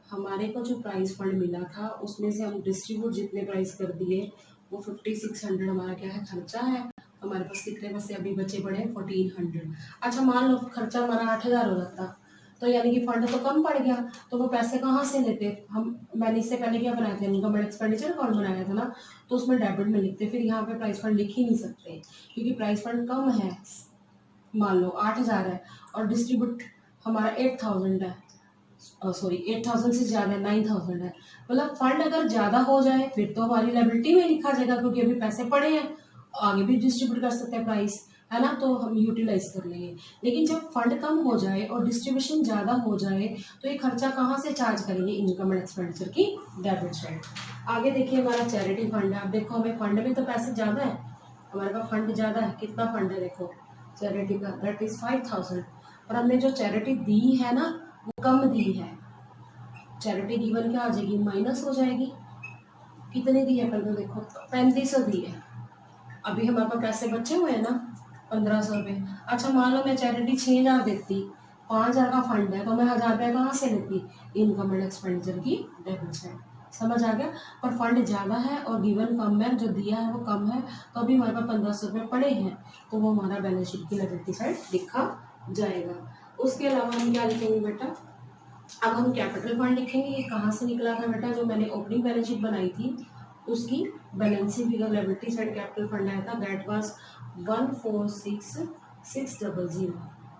हमारे को जो प्राइस फंड मिला था उसमें से हम डिस्ट्रीब्यूट जितने प्राइस कर दिए वो 5600 हमारा क्या है, खर्चा है। हमारे पास कितने पैसे अभी बचे पड़े हैं 1400। अच्छा मान लो खर्चा हमारा 8000 हो जाता, तो यानी कि फंड तो कम पड़ गया, तो वो पैसे कहाँ से लेते हम, मैंने इससे पहले क्या बनाया था, इनकम एंड एक्सपेंडिचर अकाउंट बनाया था ना, तो उसमें डेबिट में लिखते, फिर यहाँ पे प्राइस फंड लिख ही नहीं सकते, क्योंकि प्राइस फंड कम है, मान लो 8000 है, और डिस्ट्रीब्यूट हमारा 8000 है, सॉरी 8000 से ज़्यादा है, 9000 है, मतलब फंड अगर ज़्यादा हो जाए फिर तो हमारी लायबिलिटी में लिखा जाएगा, क्योंकि अभी पैसे पड़े हैं, आगे भी डिस्ट्रीब्यूट कर सकते हैं प्राइस, है ना, तो हम यूटिलाइज कर लेंगे। लेकिन जब फंड कम हो जाए और डिस्ट्रीब्यूशन ज़्यादा हो जाए तो ये खर्चा कहाँ से चार्ज करेंगे, इनकम एंड एक्सपेंडिचर की डेबिट साइड। आगे देखिए हमारा चैरिटी फंड है। आप देखो हमें फंड में तो पैसे ज़्यादा है, हमारे पास फंड ज़्यादा है, कितना फंड है देखो चैरिटी का, दैट इज 5000, और हमने जो चैरिटी दी है ना वो कम दी है, चैरिटी गिवन क्या आ जाएगी, माइनस हो जाएगी। कितने दी है पहले देखो, 3500 दी है, अभी हमारे पास पैसे बचे हुए हैं ना 1500 रुपये। अच्छा मान लो मैं चैरिटी 6000 देती, 5000 का फंड है, तो मैं 1000 रुपये कहाँ से लेती, इनकम एंड एक्सपेंडिचर की डेबिट साइड, समझ आ गया। पर फंड ज़्यादा है और गिवन कम है, जो दिया है वो कम है, तो अभी हमारे पास 1500 रुपये पड़े हैं, तो वो हमारा बैलेंस शीट की लायबिलिटी साइड लिखा जाएगा। उसके अलावा हम क्या लिखेंगे बेटा, अब हम कैपिटल फंड लिखेंगे। ये कहाँ से निकला था बेटा, जो मैंने ओपनिंग बैलेंस शीट बनाई थी उसकी balancing figure liability side capital fund आया था, दैट वाज 146600,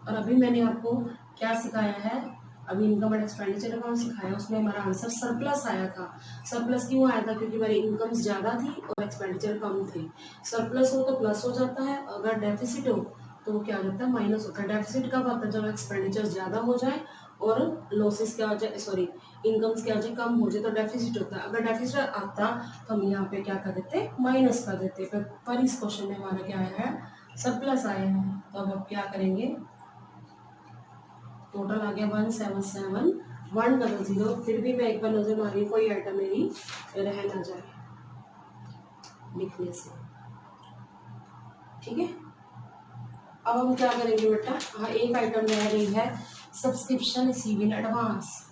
और अभी मैंने आपको क्या सिखाया है, अभी इनकम एंड एक्सपेंडिचर अकाउंट सिखाया, उसमें हमारा आंसर सरप्लस आया था। सरप्लस क्यों आया था? क्योंकि हमारी इनकम्स ज़्यादा थी और एक्सपेंडिचर कम थे। सरप्लस हो तो प्लस हो जाता है, अगर डेफिसिट हो तो वो क्या हो जाता है? माइनस होता है। डेफिसिट कब आता है? जब एक्सपेंडिचर ज़्यादा हो जाए और लॉसेस क्या हो जाए, सॉरी इनकम्स क्या हो जाए, कम हो जाए, तो डेफिसिट होता है। अगर डेफिसिट आता तो हम यहाँ पे क्या कर देते? माइनस कर देते। पर इस क्वेश्चन में हमारा क्या आया है? सरप्लस आया है। तो अब आप क्या करेंगे? टोटल आ गया 177,100। फिर भी मैं एक बार नजर मार रही हूँ कोई आइटम मेरी रह ना जाए लिखने से, ठीक है। अब हम क्या करेंगे बेटा? हाँ, एक आइटम रह रही है, सब्सक्रिप्शन रिसीव इन एडवांस।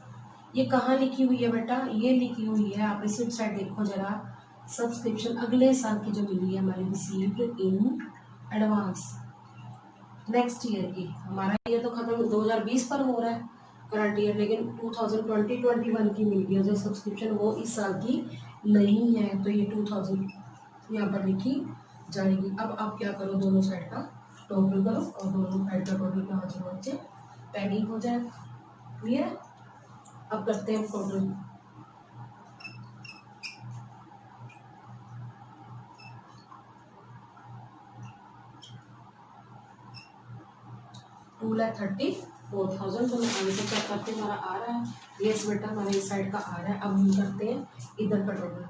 ये कहाँ लिखी हुई है बेटा? ये लिखी हुई है, आप रिसिप्ट साइड देखो जरा। सब्सक्रिप्शन अगले साल की जो मिली है हमारी, received in advance, next year की। हमारा ये तो खत्म 2020 पर हो रहा है करंट ईयर, लेकिन 2020-21 की मिल गई जो सब्सक्रिप्शन, वो इस साल की नहीं है, तो ये 2000 यहाँ पर लिखी जाएगी। अब आप क्या करो? दोनों साइड का टोटल करो और दोनों साइड का टोटल क्या हो जाए बच्चे? टैलिंग हो जाए। क्लियर? अब करते हैं टोटल। टू लाख 34,000। तो मैं आगे से चेक करते हैं हमारा आ रहा है। यस बेटा, हमारे इस साइड का आ रहा है। अब हम करते हैं इधर का टोटल।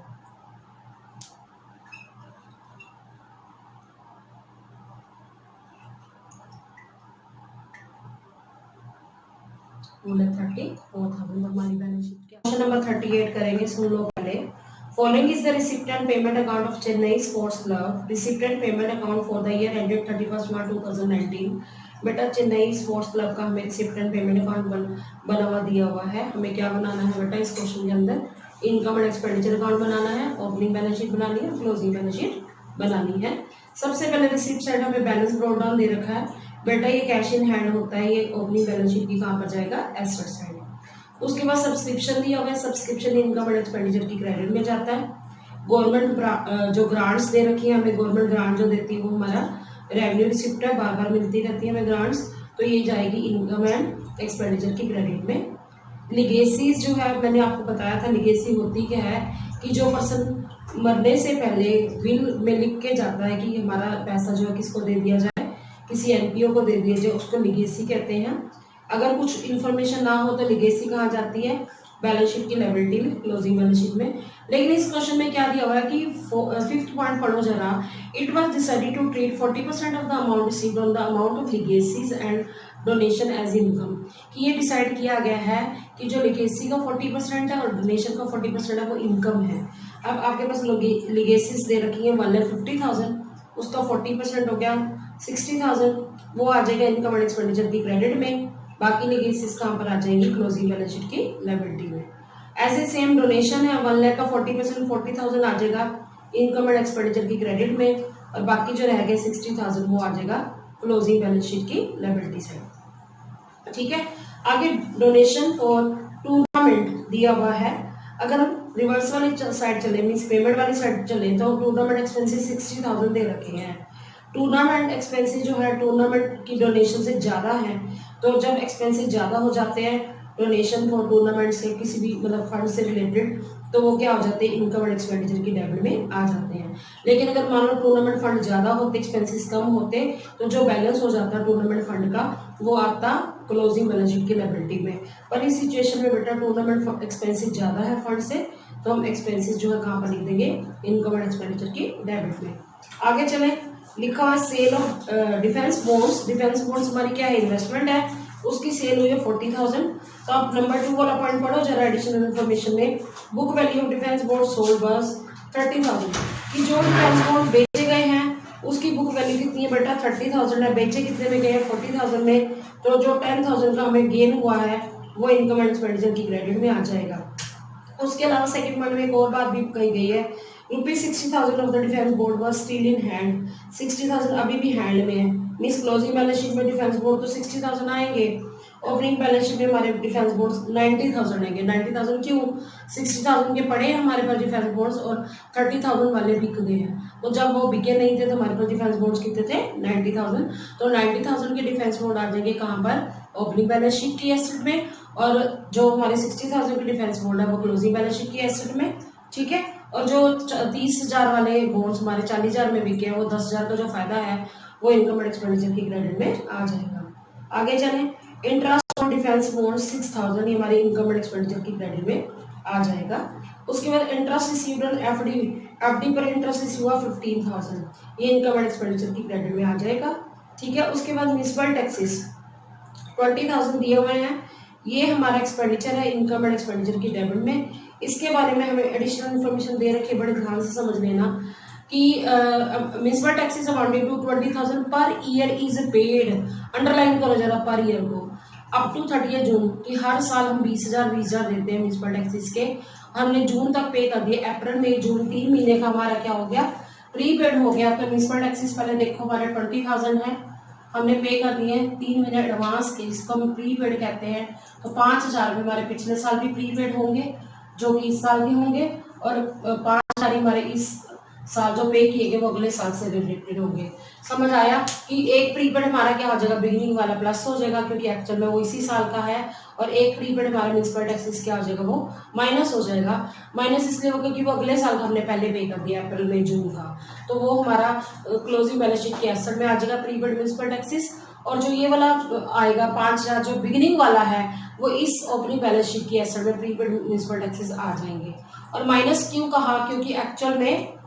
2,34,000 हमारी बैलेंस शीट क्या। क्वेश्चन नंबर 38 करेंगे, सुन लो पहले। Following is the receipt and payment account of Chennai sports club. Receipt and payment account for the year ended 31 March 2019। बेटा चेन्नई स्पोर्ट्स क्लब का हमें रिसिप्ट एंड पेमेंट अकाउंट बना हुआ दिया हुआ है। हमें क्या बनाना है बेटा इस क्वेश्चन के अंदर? इनकम एंड एक्सपेंडिचर अकाउंट बनाना है, ओपनिंग बैलेंस शीट बनानी है, क्लोजिंग बैलेंस शीट बनानी है। सबसे पहले रिसिप्ट साइड हमें बैलेंस ब्रोक डाउन दे रखा है बेटा, ये कैश इन हैंड होता है, ये ओपनिंग बैलेंस शीट की कहाँ पर जाएगा? Asset side. उसके बाद सब्सक्रिप्शन दिया हुआ है, सब्सक्रिप्शन इनकम एंड एक्सपेंडिचर की क्रेडिट में जाता है। गवर्नमेंट जो ग्रांट्स दे रखी है हमें, गवर्नमेंट ग्रांट जो देती है वो हमारा रेवेन्यू रिसिप्ट है, बार बार मिलती रहती है हमें ग्रांट्स, तो ये जाएगी इनकम एंड एक्सपेंडिचर की क्रेडिट में। लिगेसीज जो है, मैंने आपको बताया था लिगेसी होती क्या है कि जो पर्सन मरने से पहले विल में लिख के जाता है कि हमारा पैसा जो है किसको दे दिया जाए, किसी एनपीओ को दे दिया जाए, उसको लिगेसी कहते हैं। अगर कुछ इन्फॉर्मेशन ना हो तो लिगेसी कहाँ जाती है? बैलेंस शीट की लायबिलिटी में, क्लोजिंग बैलेंस शीट में। लेकिन इस क्वेश्चन में क्या दिया हुआ है कि 5th पॉइंट पढ़ो जरा। It was decided to treat 40% of the amount received on the amount of legacies and donation as income. कि ये डिसाइड किया गया है कि जो लिगेसी का 40% है और डोनेशन का 40% है वो इनकम है। अब आपके पास लिगेसीज दे रखी है 1,50,000, उसका 40% हो गया 60,000, वो आ जाएगा इनकम एंड एक्सपेंडिचर की क्रेडिट में। बाकी लिगेसीज कहाँ पर आ जाएंगी? क्लोजिंग बैलेंस शीट की लायबिलिटी में। ऐसे सेम डोनेशन है 1 लाख का 40% 40,000 आ जाएगा इनकम एंड एक्सपेंडिचर की क्रेडिट में, और बाकी जो रह गए 60,000 वो आ जाएगा क्लोजिंग बैलेंस शीट की लायबिलिटी साइड। ठीक है, आगे डोनेशन फॉर टूर्नामेंट दिया हुआ है। अगर हम रिवर्स वाली साइड चले, मीन्स पेमेंट वाली साइड चले, तो टूर्नामेंट एक्सपेंसेस 60,000 दे रखे हैं। टूर्नामेंट एक्सपेंसेस जो है टूर्नामेंट की डोनेशन से ज़्यादा है, तो जब एक्सपेंसेस ज़्यादा हो जाते हैं डोनेशन फॉर टूर्नामेंट से, किसी भी मतलब फंड से रिलेटेड, तो वो क्या हो जाते हैं? इनकम एंड एक्सपेंडिचर की डेबिट में आ जाते हैं। लेकिन अगर मान लो टूर्नामेंट फंड ज़्यादा होते, एक्सपेंसेस कम होते, तो जो बैलेंस हो जाता टूर्नामेंट फंड का वो आता क्लोजिंग बैलेंस शीट की लायबिलिटी में। पर इस सिचुएशन में बेटा टूर्नामेंट एक्सपेंसेस ज़्यादा है फंड से, तो हम एक्सपेंसेस जो है कहाँ पर लिख देंगे? इनकम एंड एक्सपेंडिचर की डेबिट में। आगे चले, लिखा हुआ sale of defence bonds. Defence bonds हमारी क्या है? इन्वेस्टमेंट है, उसकी सेल हुई है 40,000। तो आप नंबर 2 वाला पॉइंट पढ़ो जरा एडिशनल इन्फॉर्मेशन में। Book value of defence bond sold बस 30,000। कि जो डिफेंस बॉन्ड बेचे गए हैं उसकी बुक वैल्यू कितनी है बेटा? 30,000 है। बेचे कितने में गए हैं? 40,000 में। तो जो 10,000 का हमें गेन हुआ है वो इनकम एंड एक्सपेंडिचर की क्रेडिट में आ जाएगा। उसके अलावा सेकंड पॉइंट में एक और बात भी कही गई है, ₹60,000 of the defence board was still in hand. 60,000 अभी भी हैंड में है, मींस क्लोजिंग बैलेंस शीट में डिफेंस बोर्ड तो 60,000 आएंगे, ओपनिंग बैलेंस शीट में हमारे डिफेंस बोन्स 90,000 है। 90,000 क्यों? 60,000 के पड़े हैं हमारे पास डिफेंस बोन्स और 30,000 वाले बिक गए हैं। तो जब वो बिके नहीं थे तो हमारे पास डिफेंस बोन्स कितने थे? 90,000। तो 90,000 के डिफेंस बोन्ड आ जाएंगे कहाँ पर? ओपनिंग बैलेंस शीट की एसेट में, और जो हमारे 60,000 के डिफेंस बोन्ड है वो क्लोजिंग बैलेंस शीट की एसेट में। ठीक है। और जो 30,000 वाले बोन्ड्स हमारे 40,000 में बिके हैं, वो 10,000 का जो फायदा है वो इनकम एंड एक्सपेंडिचर की क्रेडिट में आ जाएगा। आगे चलें, इंटरेस्ट ऑन डिफेंस बोन्ड्स 6,000 ये हमारी इनकम एंड एक्सपेंडिचर की क्रेडिट में आ जाएगा। उसके बाद interest received on FD, FD पर इंटरेस्ट रिसीव हुआ 15,000, ये इनकम एंड एक्सपेंडिचर की क्रेडिट में आ जाएगा। ठीक है। उसके बाद म्युनिसिपल टैक्सेस 20,000 दिए हुए हैं, ये हमारा एक्सपेंडिचर है इनकम एंड एक्सपेंडिचर की डेबिट में। इसके बारे में हमें एडिशनल इन्फॉर्मेशन दे रखी है, बड़े ध्यान से समझ लेना कि municipal taxes amounting to 20,000 per year is paid, underline करो जरा पर ईयर को, अप टू 30 जून कि हर साल हम 20,000 देते हैं म्युनिसिपल टैक्सेस के। हमने जून तक पे कर दिए, अप्रैल मई जून 3 महीने का हमारा क्या हो गया? प्रीपेड हो गया। तो म्युनिसिपल टैक्सेस पहले देखो हमारे 20,000 है, हमने पे कर दिए 3 महीने एडवांस के, इसको हम प्रीपेड कहते हैं। तो 5,000 भी हमारे पिछले साल भी प्रीपेड होंगे जो कि इस साल भी होंगे, और 5,000 हमारे इस साल जो पे किए गए वो अगले साल से रिलेटेड होंगे। समझ आया कि एक प्रीपेड हमारा क्या हो जाएगा? बिगिनिंग वाला प्लस हो जाएगा क्योंकि एक्चुअल में वो इसी साल का है, और एक प्रीपेड हमारा म्युनिसिपल टैक्सेस क्या हो जाएगा? वो माइनस हो जाएगा। माइनस इसलिए होगा क्योंकि वो अगले साल का हमने पहले पे कर दिया अप्रैल मई जून का, तो वो हमारा क्लोजिंग बैलेंस शीट के एसेट में आ जाएगा प्रीपेड म्युनिसिपल टैक्सेस। और जो ये वाला आएगा 5,000 जो बिगिनिंग वाला है वो इस ओपनिंग बैलेंस शीट की एसेट में प्रीपेड म्युनिसिपल टैक्सेस आ जाएंगे। और माइनस क्यों कहा? क्योंकि एक्चुअल में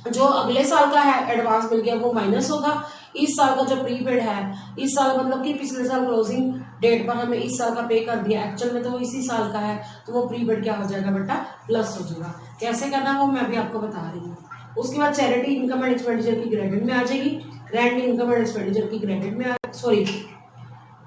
जो अगले साल का है एडवांस मिल गया वो माइनस होगा, इस साल का जो प्रीपेड है, इस साल मतलब कि पिछले साल क्लोजिंग डेट पर हमें इस साल का पे कर दिया, एक्चुअल में तो वो इसी साल का है, तो वो प्रीपेड क्या हो जाएगा बेटा? प्लस हो जाएगा। कैसे करना वो मैं भी आपको बता रही हूँ। उसके बाद चैरिटी इनकम एंड एक्सपेंडिचर की क्रेडिट में आ जाएगी, ग्रैंड इनकम एंड एक्सपेंडिचर की क्रेडिट में सॉरी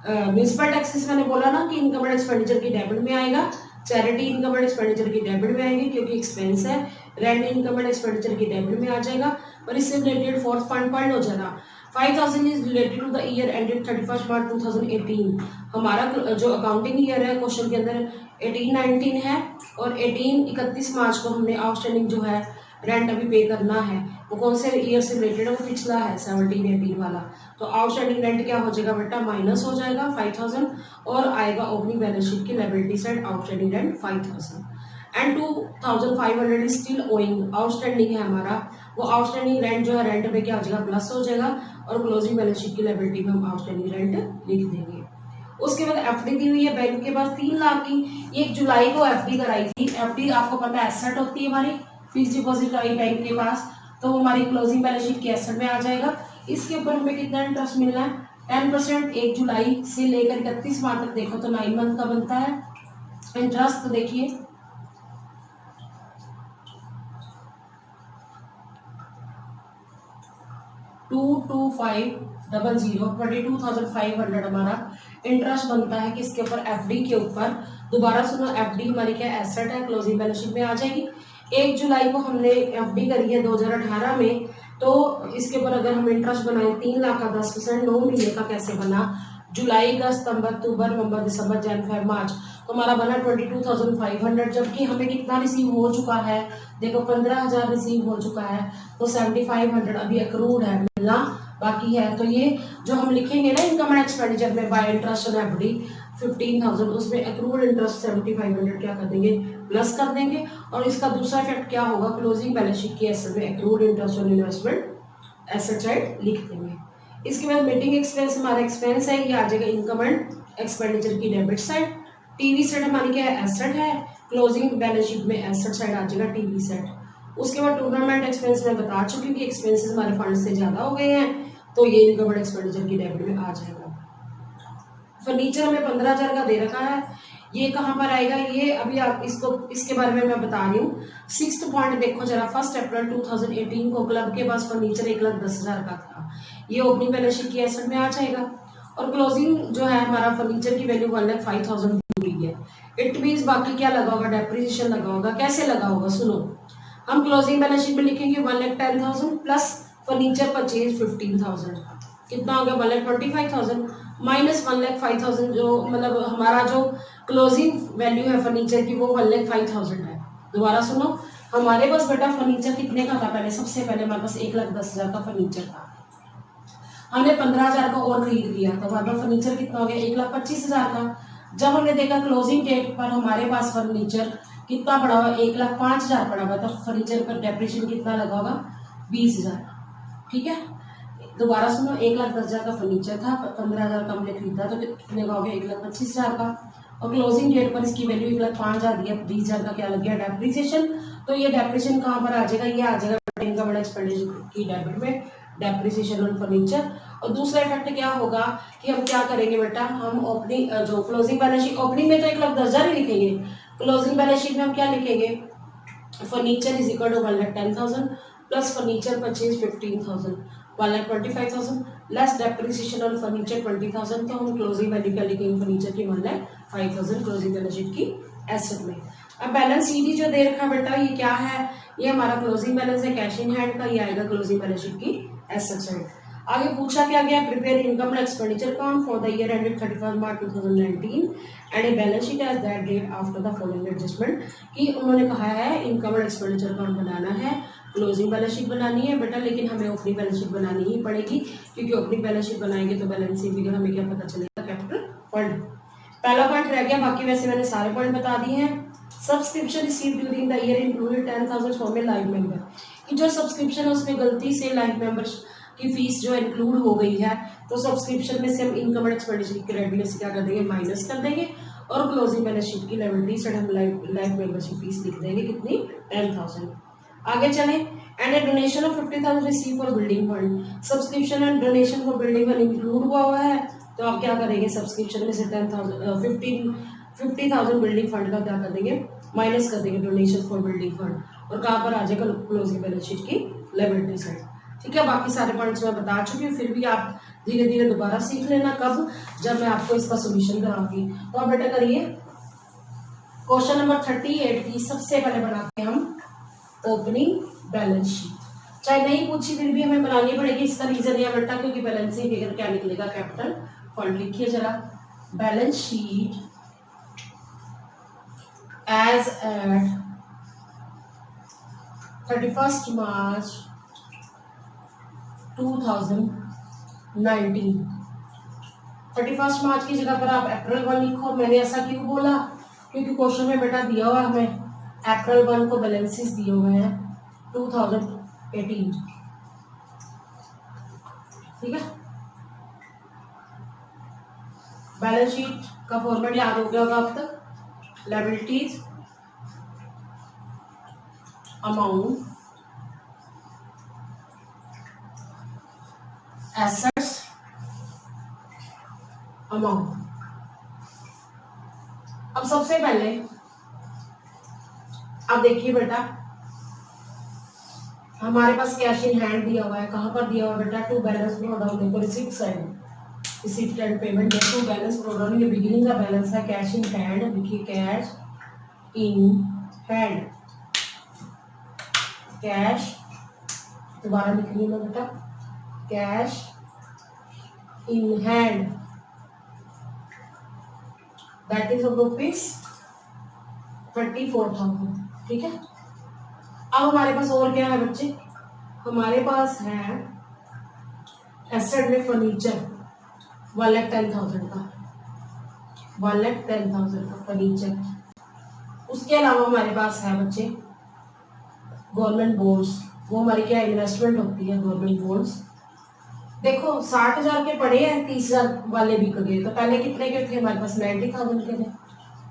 म्युनिसिपल टैक्सेस मैंने बोला ना कि इनकम एंड एक्सपेंडिचर की डेबिट में आएगा, चैरिटी इनकम एंड एक्सपेंडिचर की डेबिट में आएगी क्योंकि एक्सपेंस है, रेंट इनकम एंड एक्सपेंडिचर की डेबिट में आ जाएगा। और इससे रिलेटेड फोर्थ पॉइंट हो जाएगा 5,000 is related to the year ended 31 March 2018। हमारा जो अकाउंटिंग ईयर है क्वेश्चन के अंदर 18-19 है, और 31 मार्च को हमने आउटस्टैंडिंग जो है रेंट अभी पे करना है, वो कौन से ईयर से रिलेटेड है? वो पिछला है 17-18 वाला। तो आउटस्टैंडिंग रेंट क्या हो जाएगा बेटा? माइनस हो जाएगा 5,000, और आएगा ओपनिंग बैलेंस शीट की liability side outstanding rent 5,000 and 2,500 is still owing, outstanding है हमारा, वो आउटस्टैंडिंग रेंट जो है रेंट पे क्या हो जाएगा? प्लस हो जाएगा, और क्लोजिंग बैलेंस शीट की लायबिलिटी में हम आउटस्टैंडिंग रेंट लिख देंगे। उसके बाद एफडी दी हुई है बैंक के पास 3 लाख की, ये 1 जुलाई को एफडी कराई थी। एफडी आपको पता है एसेट होती है हमारी, फिक्स डिपॉजिट कराई बैंक के पास, तो वो हमारी क्लोजिंग बैलेंस शीट के एसेट में आ जाएगा। इसके ऊपर हमें कितना इंटरेस्ट मिल रहा है? 10%। 1 जुलाई से लेकर 31 मार्च तक देखो तो 9 मंथ का बनता है इंटरेस्ट। तो देखिए 22,500 हमारा इंटरेस्ट बनता है किसके ऊपर? एफडी के ऊपर। दोबारा सुनो, एफडी हमारी क्या एसेट है, क्लोजिंग बैलेंस शीट में आ जाएगी। 1 जुलाई को हमने एफडी करी है 2018 में, तो इसके ऊपर अगर हम इंटरेस्ट बनाए 3 लाख का 10%, 9 महीने का कैसे बना? जुलाई, अगस्त, सितंबर, अक्टूबर, नवंबर, दिसंबर, जनवरी, फरवरी, मार्च, तो हमारा बना 22,500, जबकि हमें कितना रिसीव हो चुका है? देखो 15,000 रिसीव हो चुका है, तो 7,500 अभी अक्रूड है, मिलना बाकी है। तो ये जो हम लिखेंगे ना इनकम एंड एक्सपेंडिचर में बाय इंटरेस्ट ऑन एफडी 15,000, उसमें अक्रूड इंटरेस्ट 7,500 क्या कर देंगे? प्लस कर देंगे। और इसका दूसरा इफेक्ट क्या होगा? क्लोजिंग बैलेंस शीट की एसेट में accrued interest on investment asset side लिख देंगे। इसके बाद मीटिंग एक्सपेंस हमारा एक्सपेंस है, ये आ जाएगा इनकम एंड एक्सपेंडिचर की डेबिट साइड। टीवी सेट हमारी क्या है? एसेट है, क्लोजिंग बैलेंस शीट में एसेट साइड आ जाएगा टीवी सेट। उसके बाद टूर्नामेंट एक्सपेंस मैं बता चुकी हूँ कि एक्सपेंसेस हमारे फंड से ज्यादा हो गए हैं, तो ये इनकम एंड एक्सपेंडिचर की डेबिट में आ जाएगा। फर्नीचर हमें 15,000 का दे रखा है, ये कहाँ पर आएगा? ये अभी आप इसके बारे में मैं बता रही हूँ। 6th पॉइंट देखो जरा, 1 अप्रैल 2018 को क्लब के पास फर्नीचर 1,10,000 का था, ये ओपनिंग बैलेंस शीट की एसेट में आ जाएगा। और क्लोजिंग जो है हमारा फर्नीचर की वैल्यू 1,05,000 हुई है। इट मीन्स बाकी क्या लगा होगा? डेप्रिसिएशन लगा होगा। कैसे लगा होगा? सुनो, हम क्लोजिंग बैलेंस शीट में लिखेंगे 1,10,000 प्लस फर्नीचर परचेज 15,000, कितना हो गया? 1,25,000। -1,05,000 जो मतलब हमारा जो क्लोजिंग वैल्यू है फर्नीचर की वो 1,05,000 है। दोबारा सुनो, हमारे पास बेटा फर्नीचर कितने का था पहले, सबसे पहले हमारे पास 1,10,000 का फर्नीचर था। हमने 15,000 का और खरीद लिया तो हमारे पास फर्नीचर कितना हो गया, 1,25,000 का। जब हमने देखा क्लोजिंग डेट पर हमारे पास फर्नीचर कितना पड़ा हुआ, 1,05,000 पड़ा हुआ, तो फर्नीचर पर डेप्रिसिएशन कितना लगा होगा, 20,000। ठीक है, दोबारा सुनो, 1,10,000 का फर्नीचर था, 15,000 का हमने खरीदा तो कितने का हो गया, 1,25,000 का। और क्लोजिंग डेट पर इसकी वैल्यू 1,05,000 दिया, 20,000 का क्या लग गया, डेप्रिसिएशन। तो ये डेप्रिसिएशन कहाँ पर आ जाएगा, ये आ जाएगा इनकम एंड एक्सपेंडिचर की डेबिट में, डेप्रिसिएशन ऑन फर्नीचर। और दूसरा इफेक्ट क्या होगा कि हम क्या करेंगे बेटा, हम ओपनिंग जो क्लोजिंग बैलेंस शीट, ओपनिंग में तो 1,10,000 ही लिखेंगे, क्लोजिंग बैलेंस शीट में हम क्या लिखेंगे, furniture is equal to 1,10,000 plus furniture purchase 15,000, 1,25,000 less depreciation on furniture 20,000। तो हम क्लोजिंग वैल्यू क्या लिखेंगे, फर्नीचर की 1,05,000 क्लोजिंग बैलेंस शीट की एसेट में। अब बैलेंस शीट ही जो दे रखा बेटा, ये क्या है, ये हमारा क्लोजिंग बैलेंस है कैश इन हैंड का, ये आएगा क्लोजिंग बैलेंस शीट की एसेट साइड। आगे पूछा क्या गया, prepare income and expenditure account for the year ended 31 March 2019 and a balance sheet as that date after the following adjustment. कि उन्होंने कहा है इनकम एंड एक्सपेंडिचर अकाउंट बनाना है, क्लोजिंग बैलेंस शीट बनानी है बेटा, लेकिन हमें ओपनिंग बैलेंस शीट बनानी ही पड़ेगी, क्योंकि ओपनिंग बैलेंस शीट बनाएंगे तो बैलेंस शीट में हमें क्या पता चलेगा, कैपिटल फंड। पहला पॉइंट रह गया, बाकी वैसे मैंने सारे पॉइंट बता दिए हैं। Subscription receive during the year included 10,000 from A life member, कि जो सब्सक्रिप्शन है उसमें गलती से लाइफ मेंबर की फीस जो इंक्लूड हो गई है, तो सब्सक्रिप्शन में से हम इनकम एंड एक्सपेंडिचर की लायबिलिटी से क्या कर देंगे, माइनस कर देंगे, और क्लोजिंग बैलेंस शीट की लायबिलिटी से हम लाइफ मेंबरशिप फीस लिख देंगे, कितनी, 10,000। आगे चले, and A donation of 50,000 receive for building fund, subscription and donation for building fund include हुआ है, तो आप क्या करेंगे, सब्सक्रिप्शन में से 50,000 बिल्डिंग फंड का क्या कर देंगे, माइनस कर देंगे डोनेशन फॉर बिल्डिंग फंड, और कहाँ पर आ जाएगा, क्लोजिंग बैलेंस शीट की लायबिलिटी साइड। ठीक है, बाकी सारे पॉइंट्स मैं बता चुकी हूँ, फिर भी आप धीरे धीरे दोबारा सीख लेना, कब, जब मैं आपको इसका सोल्यूशन कराऊंगी। तो आप बेटा करिए, क्वेश्चन नंबर 38 की सबसे पहले बनाते हैं हम ओपनिंग बैलेंस शीट। चाहे नहीं पूछी फिर भी हमें बनानी पड़ेगी, इसका रीजन है बेटा क्योंकि बैलेंसिंग फिगर क्या निकलेगा, कैपिटल फंड। लिखिए जरा, balance sheet as eight 31 March 2019। 31 मार्च की जगह पर आप अप्रैल 1 लिखो। मैंने ऐसा क्यों बोला, क्योंकि क्वेश्चन में बेटा दिया हुआ हमें अप्रैल 1 को बैलेंसेस दिए हुए हैं 2018। ठीक है, बैलेंस शीट का फॉर्मेट याद हो गया होगा अब तक, लायबिलिटीज अमाउंट, एसेट्स अमाउंट। अब सबसे पहले अब देखिए बेटा, हमारे पास कैश इन हैंड दिया हुआ है, कहां पर दिया हुआ है बेटा, टू बैलेंस ब्रोड डाउन, देखो receipt side, receipt and payment, to balance brought down, ये बिगिनिंग का बैलेंस है, कैश इन हैंड, देखिए कैश इन हैंड, कैश, दोबारा लिख रही हूँ बेटा, cash in hand that is rupees 24,000। ठीक है, अब हमारे पास और क्या है बच्चे, हमारे पास है एसेट में फर्नीचर 1,10,000 का, 1,10,000 का फर्नीचर। उसके अलावा हमारे पास है बच्चे गवर्नमेंट बॉन्ड्स, वो हमारी क्या इन्वेस्टमेंट होती है, गवर्नमेंट बॉन्ड्स। देखो 60,000 के पड़े हैं, 30,000 वाले बिक गए, तो पहले कितने के थे हमारे पास, 90,000 के थे,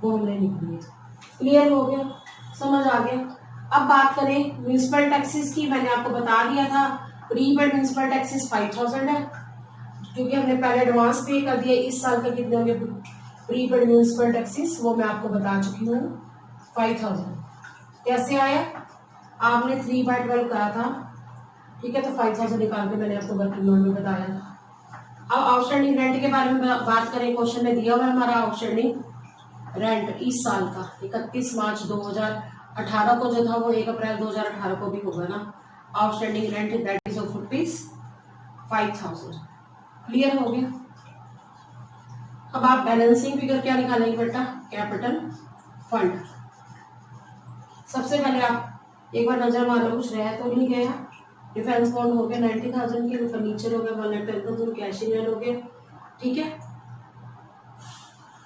वो हमने लिख दिए। क्लियर हो गया, समझ आ गया। अब बात करें म्यूनिसिपल टैक्सेस की, मैंने आपको बता दिया था प्रीपेड म्यूनिसिपल टैक्सेस 5,000 है, क्योंकि हमने पहले एडवांस पे कर दिया। इस साल के कितने होंगे प्रीपेड म्यूनिसिपल टैक्सेस, वो मैं आपको बता चुकी हूँ, 5,000। कैसे आया, आपने 3/12 करा था, ठीक है, तो 5,000 निकाल के मैंने आपको वर्किंग नोट में बताया था। अब आउटस्टैंडिंग रेंट के बारे में बात करें, क्वेश्चन में दिया हुआ है हमारा आउटस्टैंडिंग रेंट इस साल का 31 मार्च 2018 को जो था वो 1 अप्रैल 2018 को भी होगा ना, outstanding rent that is of rupees 5,000। Clear हो गया। अब आप बैलेंसिंग फिगर क्या निकालेंगे बेटा, कैपिटल फंड। सबसे पहले आप एक बार नजर मार लो कुछ रहा तो नहीं गया। डिफेंस बॉन्ड हो गया 90,000 के, फर्नीचर हो गया 110,000, कैश इन हैंड हो गया। ठीक है,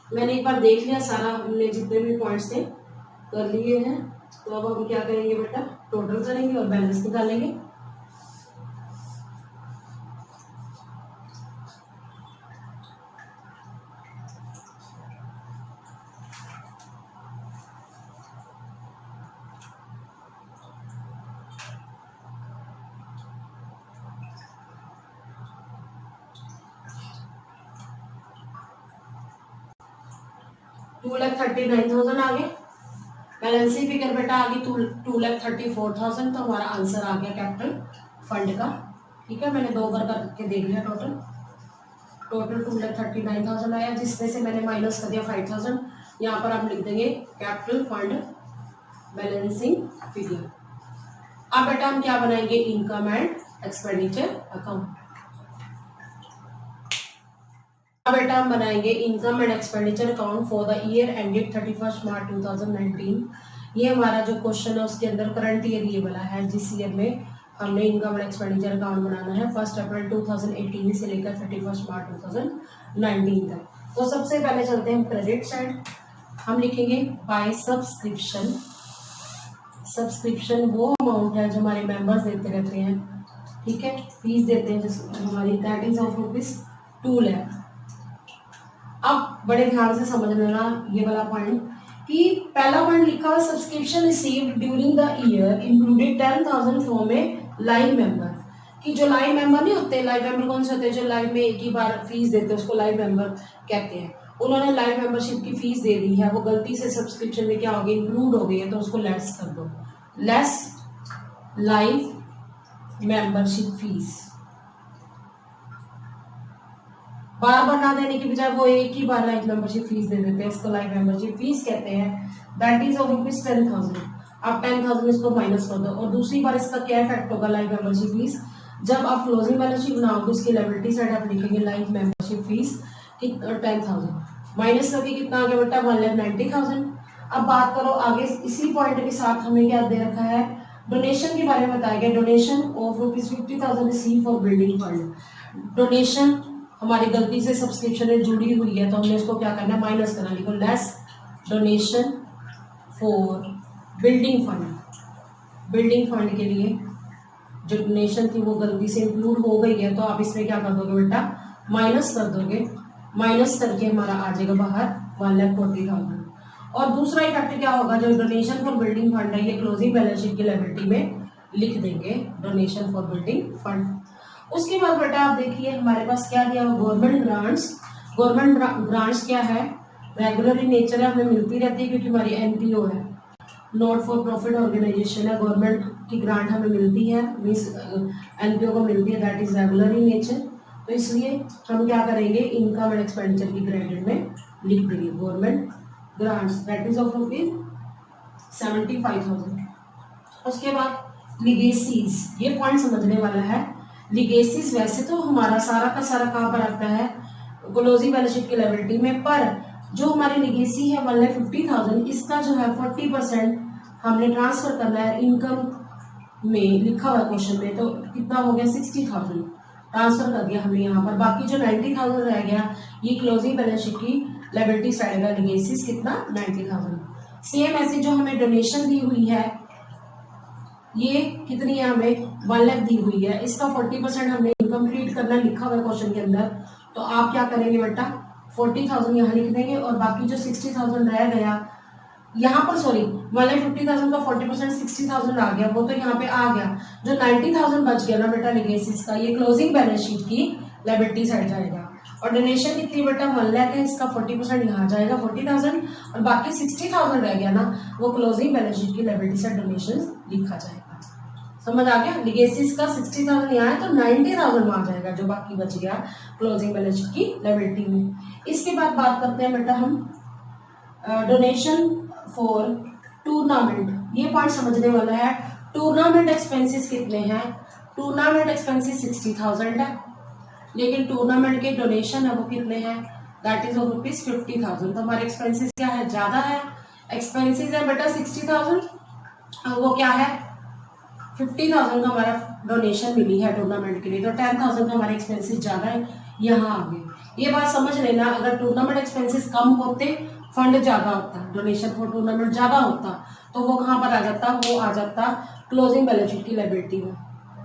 मैंने एक बार देख लिया सारा, हमने जितने भी पॉइंट्स थे कर लिए हैं। तो अब हम क्या करेंगे बेटा, टोटल करेंगे और बैलेंस निकालेंगे। टू लाख 39,000 आ गए। बैलेंसिंग फिगर बेटा आ गई 2,34,000। तो हमारा आंसर आ गया कैपिटल फंड का। ठीक है, मैंने 2 बार करके देख लिया। टोटल 2,39,000 आया, जिसमें से मैंने माइनस कर दिया 5,000। यहाँ पर आप लिख देंगे कैपिटल फंड बैलेंसिंग फिगर। अब बेटा हम क्या बनाएंगे, इनकम एंड एक्सपेंडिचर अकाउंट। अब बेटा हम बनाएंगे income and expenditure account for the year ended 31 March 2019। ये हमारा जो क्वेश्चन है उसके अंदर करंट ईयर ये वाला है, जिस ईयर में हमने इनकम एंड एक्सपेंडिचर अकाउंट बनाना है 1 अप्रैल 2018 से लेकर 31 मार्च 2019 तक। तो सबसे पहले चलते हैं क्रेडिट साइड। हम लिखेंगे बाय सब्सक्रिप्शन। सब्सक्रिप्शन वो अमाउंट है जो हमारे मेंबर्स देते रहते हैं। ठीक है, फीस देते हैं जो हमारी, दैट इज ऑफ ₹2 लाख। अब बड़े ध्यान से समझ लेना ये वाला पॉइंट कि पहला पॉइंट लिखा हुआ subscription received during the year included 10,000 from A live member. कि जो लाइव मेंबर नहीं होते, लाइव मेंबर कौन से होते हैं, जो लाइव में एक ही बार फीस देते हैं उसको लाइव मेंबर कहते हैं। उन्होंने लाइव मेंबरशिप की फीस दे दी है, वो गलती से सब्सक्रिप्शन में क्या हो गई, इंक्लूड हो गई है, तो उसको लेस कर दो, लेस लाइव मेंबरशिप फीस। बार बार ना देने की बजाय वो एक ही बार लाइव मेंबरशिप फीस दे देते हैं, इसको लाइव मेंबरशिप फीस कहते हैं। That is of ₹10,000। आप 10,000 इसको माइनस कर दो। और दूसरी बार इसका क्या इफेक्ट होगा लाइव मेंबरशिप फीस, जब आप क्लोजिंग बैलेंस शीट बनाओगे उसकी लायबिलिटी साइड आप लिखेंगे लाइव मेंबरशिप फीस 10,000 माइनस करके कितना आ गया बेटा 1,90,000। अब बात करो आगे, इसी पॉइंट के साथ हमें क्या दे रखा है, डोनेशन के बारे में बताया गया। Donation of ₹50,000 receive for building fund. Donation हमारी गलती से सब्सक्रिप्शन में जुड़ी हुई है, तो हमने इसको क्या करना है, माइनस करना। लिखो less donation for building fund. Building fund के लिए जो डोनेशन थी वो गलती से इंक्लूड हो गई है, तो आप इसमें क्या कर दोगे बेटा, माइनस कर दोगे। माइनस करके हमारा आ जाएगा बाहर 1,40,000। और दूसरा इफेक्ट क्या होगा, जो डोनेशन फॉर बिल्डिंग फंड है ये क्लोजिंग बैलेंस शीट की लायबिलिटी में लिख देंगे, डोनेशन फॉर बिल्डिंग फंड। उसके बाद बेटा आप देखिए हमारे पास क्या दिया हुआ, गवर्नमेंट ग्रांट्स। गवर्नमेंट ग्रांट्स क्या है, रेगुलर इन नेचर है, हमें मिलती रहती है क्योंकि हमारी एनपीओ है, नॉट फॉर प्रॉफिट ऑर्गेनाइजेशन है। गवर्नमेंट की ग्रांट हमें मिलती है, मीन्स एनपीओ को मिलती है, that is regular in nature. तो इसलिए हम क्या करेंगे, इनकम एंड एक्सपेंडिचर की क्रेडिट में लिख देंगे government grants, that is of ₹75,000। उसके बाद लिगेसीज, ये पॉइंट समझने वाला है। लिगेसीज वैसे तो हमारा सारा का सारा कहाँ पर आता है, क्लोजिंग बैलेंस शीट की लायबिलिटी में, पर जो हमारी लिगेसी है 1,50,000, इसका जो है 40% हमने ट्रांसफर करना है इनकम में, लिखा हुआ क्वेश्चन में। तो कितना हो गया 60,000 ट्रांसफर कर दिया हमने यहाँ पर। बाकी जो 90,000 रह गया ये क्लोजिंग बैलेंस शीट की लायबिलिटी साइड का लिगेसीज कितना 90,000। सेम ऐसे जो हमें डोनेशन दी हुई है ये कितनी है, हमें 1 लाख दी हुई है, इसका 40% हमने इनकम्प्लीट करना लिखा हुआ क्वेश्चन के अंदर। तो आप क्या करेंगे बेटा, 40,000 यहाँ लिख देंगे और बाकी जो 60,000 रह गया यहाँ पर, सॉरी 1,50,000 का 40% 60,000 आ गया, वो तो यहाँ पे आ गया। जो 90,000 बच गया ना बेटा लिगेसीज का, ये क्लोजिंग बैलेंस शीट की लायबिलिटी साइड जाएगा। और डोनेशन कितनी बेटा 1 लाख है, इसका 40% यहाँ जाएगा 40,000, और बाकी 60,000 रह गया ना, वो क्लोजिंग बैलेंस शीट की लायबिलिटी साइड डोनेशन लिखा जाएगा। समझ आ गया, लिगेसीज का 60,000 यहाँ है तो 90,000 वहां जाएगा, जो बाकी बच गया क्लोजिंग बैलेंस शीट की लायबिलिटी में। इसके बाद बात करते हैं बेटा हम डोनेशन फॉर टूर्नामेंट। ये पॉइंट समझने वाला है। टूर्नामेंट एक्सपेंसेस कितने हैं, टूर्नामेंट एक्सपेंसेस 60,000 है, लेकिन टूर्नामेंट के डोनेशन है वो कितने हैं दैट इज ऑफ रुपीज 50,000। तो हमारे एक्सपेंसेस क्या है, ज्यादा है। एक्सपेंसेस है बेटा 60,000, वो क्या है 50,000 का हमारा डोनेशन मिली है टूर्नामेंट के लिए, तो 10,000 का हमारे एक्सपेंसेस ज्यादा है, यहाँ आ गए। ये बात समझ लेना, अगर टूर्नामेंट एक्सपेंसेस कम होते, फंड ज्यादा होता, डोनेशन फॉर टूर्नामेंट ज्यादा होता, तो वो कहाँ पर आ जाता, वो आ जाता क्लोजिंग बैलेंस शीट की लायबिलिटी में।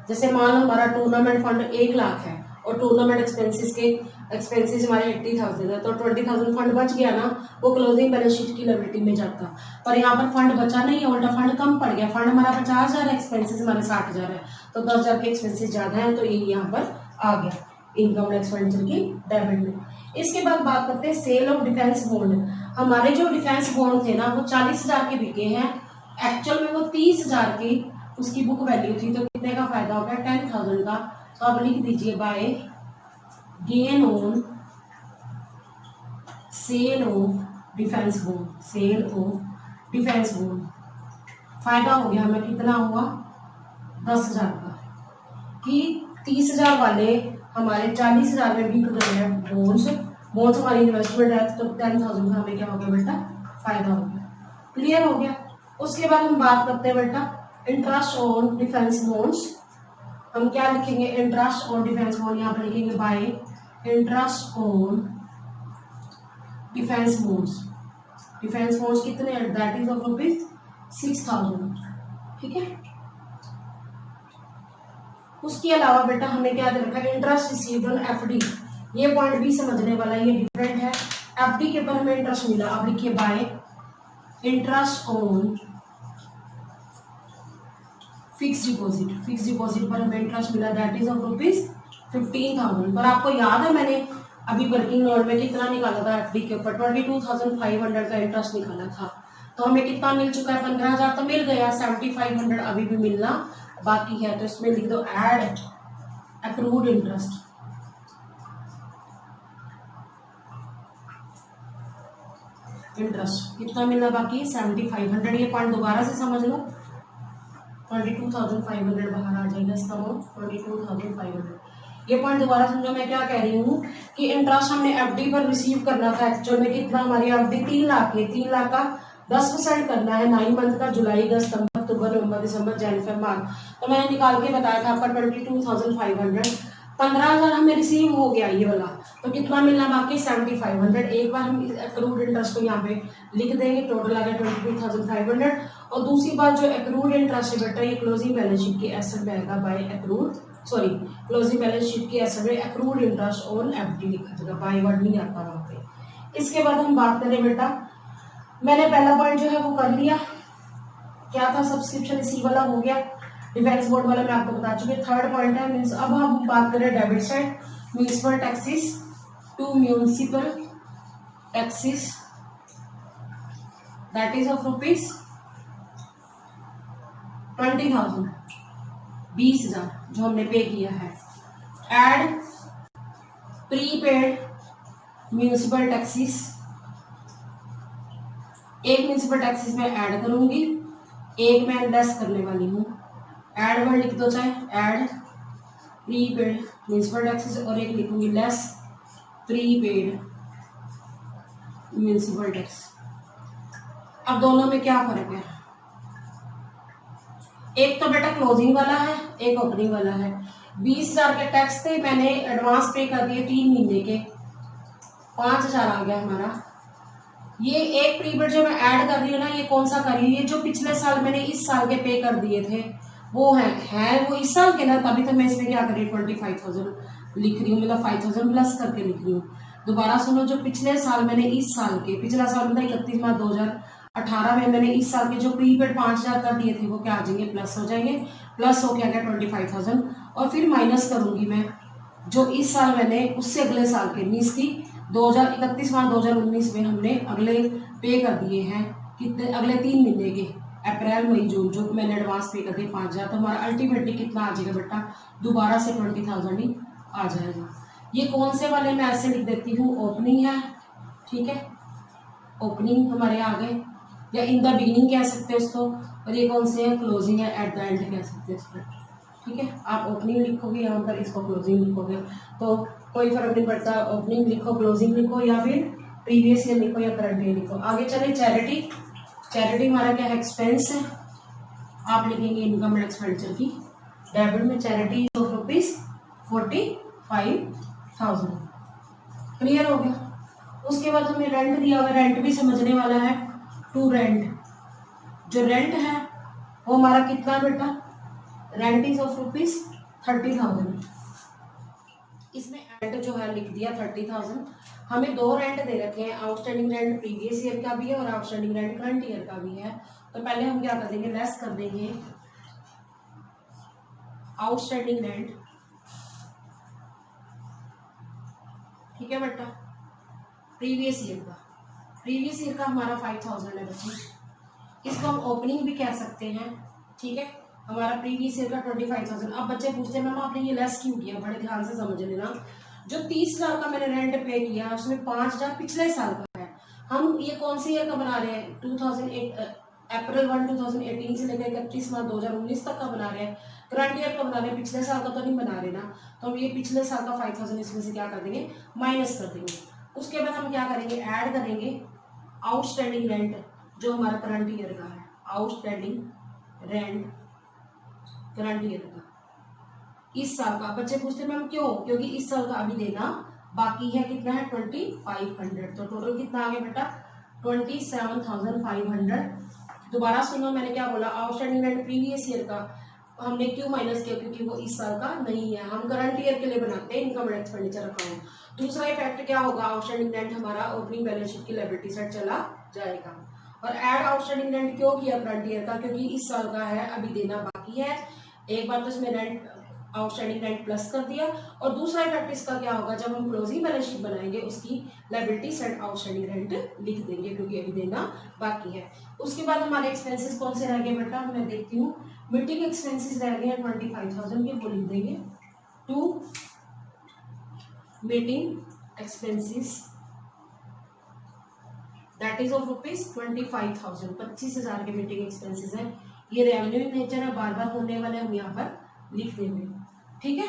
जैसे मान लो हमारा टूर्नामेंट फंड 1 लाख है और टूर्नामेंट एक्सपेंसेस हमारे 80,000 है, तो 20,000 फंड बच गया ना, वो क्लोजिंग बैलेंस शीट की लायबिलिटी में जाता। पर यहाँ पर फंड बचा नहीं है, उल्टा फंड कम पड़ गया। फंड हमारा 50,000 है, एक्सपेंसेस हमारे 60,000 है, तो 10,000 के एक्सपेंसेस ज्यादा है, तो ये यहाँ पर आ गया इनकम एक्सपेंडिचर की डेबिट में। इसके बाद बात करते हैं सेल ऑफ डिफेंस बॉन्ड। हमारे जो डिफेंस बॉन्ड थे ना, वो 40,000 के बिके हैं, एक्चुअल में वो 30,000 की उसकी बुक वैल्यू थी, तो कितने का फायदा हो गया, 10,000 का। तो आप लिख दीजिए by gain on sale of defence bond, sale of defence bond. फायदा हो गया हमें, कितना हुआ 10,000 का, कि 30,000 वाले हमारे 40,000 में बिक गए हैं बॉन्ड्स। बॉन्ड्स हमारी इन्वेस्टमेंट है, तो 10,000 का हमें क्या हो गया बेटा, फायदा हो गया। क्लियर हो गया। उसके बाद हम बात करते हैं बेटा इंटरेस्ट ऑन डिफेंस बॉन्ड्स। हम क्या लिखेंगे, इंटरेस्ट ऑन डिफेंस बॉन्ड, यहाँ पर लिखेंगे bye interest on defence bonds. Defence bonds कितने हैं, दैट इज ऑफ रुपीज 6,000। ठीक है। उसके अलावा बेटा हमें क्या दे रखा है, इंटरेस्ट रिसीव्ड ऑन एफडी। ये पॉइंट भी समझने वाला है, ये डिफरेंट है। एफडी के ऊपर हमें इंटरेस्ट मिला, अब लिखिए bye interest on fix deposit. Fix deposit पर हमें इंटरेस्ट मिला, दैट इज ऑफ रुपीज 15,000। पर आपको याद है मैंने अभी वर्किंग नोट में कितना निकाला था एफडी के ऊपर, 22,500 का इंटरेस्ट निकाला था। तो हमें कितना मिल चुका है, 15,000 तो मिल गया, 7,500 अभी भी मिलना बाकी है। तो इसमें लिख दो एड एक्रूड इंटरेस्ट। इंटरेस्ट कितना मिलना बाकी है, 7,500। ये पॉइंट दोबारा से समझ लो, 22,500 बाहर आ जाएगा इसका अमाउंट, 22,500। ये पॉइंट दोबारा समझो, मैं क्या कह रही हूँ कि इंटरेस्ट हमने एफडी पर रिसीव करना था। एक्चुअल में कितना, हमारी एफडी 3 लाख है, 3 लाख का 10% करना है 9 मंथ का, जुलाई, अगस्त, सितंबर, अक्टूबर, नवंबर, दिसंबर, जनवरी, फरवरी, मार्च। तो मैंने निकाल के बताया था आपका 22,500। 15,000 हमें रिसीव हो गया ये वाला, तो कितना मिलना बाकी, 7,500। एक बार हम एक्रूड इंटरेस्ट को यहाँ पे लिख देंगे, टोटल आ गया 22,500। और दूसरी बात जो एक्रूड इंटरेस्ट है बेटा, ये क्लोजिंग बैलेंस शीट की एसेट में आएगा by accrued, sorry closing balance sheet की एसेट में एक्रूड इंटरेस्ट ऑन एफडी लिखा जाएगा, बाय वर्ड नहीं आता वहाँ पे। इसके बाद हम बात करें बेटा, मैंने पहला पॉइंट जो है वो कर लिया, क्या था, सब्सक्रिप्शन इसी वाला हो गया, डिफेंस बोर्ड वाला मैं आपको बता चुकी। थर्ड पॉइंट है मींस, अब हम बात करें debit side, municipal taxes to municipal taxes, that is of rupees 20,000, 20,000 जो हमने पे किया है। एड प्रीपेड म्यूनिसिपल टैक्सेस, एक म्यूनिसिपल टैक्सेस में ऐड करूंगी, एक मैं लेस करने वाली हूँ। ऐड वर्ड लिख दो, चाहे ऐड प्रीपेड म्यूनिसिपल टैक्सेस, और एक लिखूंगी लेस प्रीपेड म्यूनिसिपल टैक्स। अब दोनों में क्या फर्क है, एक तो बेटा क्लोजिंग वाला है, एक ओपनिंग वाला है। 20,000 के टैक्स थे, मैंने एडवांस पे कर दिए 3 महीने के, 5,000 आ गया हमारा। ये एक प्रीपेड जो मैं ऐड कर रही हूँ ना, ये कौन सा कर रही हूँ, ये जो पिछले साल मैंने इस साल के पे कर दिए थे वो है वो इस साल के ना, तभी तो मैं इसमें क्या कर रही हूँ 25,000 लिख रही हूँ, मतलब 5,000 प्लस करके लिख रही हूँ। दोबारा सुनो, जो पिछले साल मैंने इस साल के, पिछला साल मतलब 31 मार्च 2018 में मैंने इस साल के जो प्रीपेड 5,000 कर दिए थे वो क्या आ जाएंगे, प्लस हो जाएंगे। प्लस हो गया 25,000, और फिर माइनस करूंगी मैं जो इस साल मैंने उससे अगले साल के मींस की 31 मार्च 2019 में हमने अगले पे कर दिए हैं कितने, अगले 3 महीने के, अप्रैल मई जून, जो मैंने एडवांस पे कर दिए 5,000। तो हमारा अल्टीमेटली कितना आ जाएगा बेटा, दोबारा से 20,000 ही आ जाएगा। ये कौन से वाले मैं ऐसे लिख देती हूँ, ओपनिंग है, ठीक है, ओपनिंग हमारे आ गए, या इन द बिगिनिंग कह सकते हैं उसको, और ये कौन से है, क्लोजिंग है, एट द एंड कह सकते हैं इसको, ठीक है। आप ओपनिंग लिखोगे यहाँ पर, इसको क्लोजिंग लिखोगे। तो कोई फर्क नहीं पड़ता, ओपनिंग लिखो, क्लोजिंग लिखो, या फिर प्रीवियस ईयर लिखो, या करंट ईयर लिखो। आगे चले चैरिटी। चैरिटी हमारा क्या है, एक्सपेंस है। आप लिखेंगे इनकम एंड एक्सपेंडिचर की। डेबिट में चैरिटी ऑफ ₹45,000। क्लियर हो गया। उसके बाद हमें रेंट दिया हुआ, रेंट भी समझने वाला है। टू रेंट, जो रेंट है वो हमारा कितना बेटा, रेंट इज ऑफ ₹30,000। इसमें रेंट जो है लिख दिया 30,000। हमें दो रेंट दे रखे हैं, आउटस्टैंडिंग रेंट प्रीवियस ईयर का भी है और आउटस्टैंडिंग रेंट करंट ईयर का भी है। तो पहले हम क्या कर देंगे, लेस कर देंगे आउटस्टैंडिंग रेंट। ठीक है बेटा, प्रीवियस ईयर का, प्रीवियस ईयर का हमारा 5,000 है बच्चे। इसको हम ओपनिंग भी कह सकते हैं। ठीक है, हमारा प्रीवियस ईयर का 25,000। अब बच्चे पूछते हैं मैम आपने ये लेस क्यों किया, बड़े ध्यान से समझ लेना। जो 30,000 का मैंने रेंट पे किया उसमें 5,000 पिछले साल का है। हम ये कौन से ईयर का बना रहे हैं, 2008 अप्रैल 1 2018 से लेकर 31 मार्च 2019 तक का बना रहे हैं। करंट ईयर का बना रहे हैं, पिछले साल का तो नहीं बना रहे ना। तो हम ये पिछले साल का 5,000 इसमें से क्या कर देंगे, माइनस कर देंगे। उसके बाद हम क्या करेंगे, ऐड करेंगे आउटस्टैंडिंग रेंट जो हमारा करंट ईयर का है। आउटस्टैंडिंग रेंट करंट ईयर का इस साल का। बच्चे पूछते हैं मैम क्यों, क्योंकि इस साल का अभी देना बाकी है। कितना है, 2500। तो टोटल कितना आ गया बेटा, 27,500। दोबारा सुनो मैंने क्या बोला, आउटस्टैंडिंग रेंट प्रीवियस ईयर का हमने क्यों माइनस किया, क्योंकि वो इस साल का नहीं है। हम करंट ईयर के लिए बनाते हैं इनकम एंड एक्सपेंडिचर अकाउंट। दूसरा इफेक्ट क्या होगा, आउटस्टैंडिंग रेंट हमारा ओपनिंग बैलेंस शीट की लायबिलिटी साइड चला जाएगा। और ऐड आउटस्टैंडिंग रेंट क्यों किया करंट ईयर का, क्योंकि इस साल का है, अभी देना बाकी है। एक बार तो इसमें रेंट आउटस्टैंडिंग रेंट प्लस कर दिया। और दूसरा इफेक्ट इसका क्या होगा, जब हम क्लोजिंग बैलेंस शीट बनाएंगे उसकी लायबिलिटी साइड आउटस्टैंडिंग रेंट लिख देंगे, क्योंकि अभी देना बाकी है। उसके बाद हमारे एक्सपेंसेस कौन से रह गए बेटा, मैं देखती हूँ। मीटिंग एक्सपेंसेस रह गए हैं 25,000 के, वो लिख देंगे। To meeting expenses that is of ₹25,000। 25,000 के मीटिंग एक्सपेंसेस हैं। ये रेवेन्यू इन नेचर है, बार बार होने वाले, हम यहाँ पर लिख देंगे। ठीक है।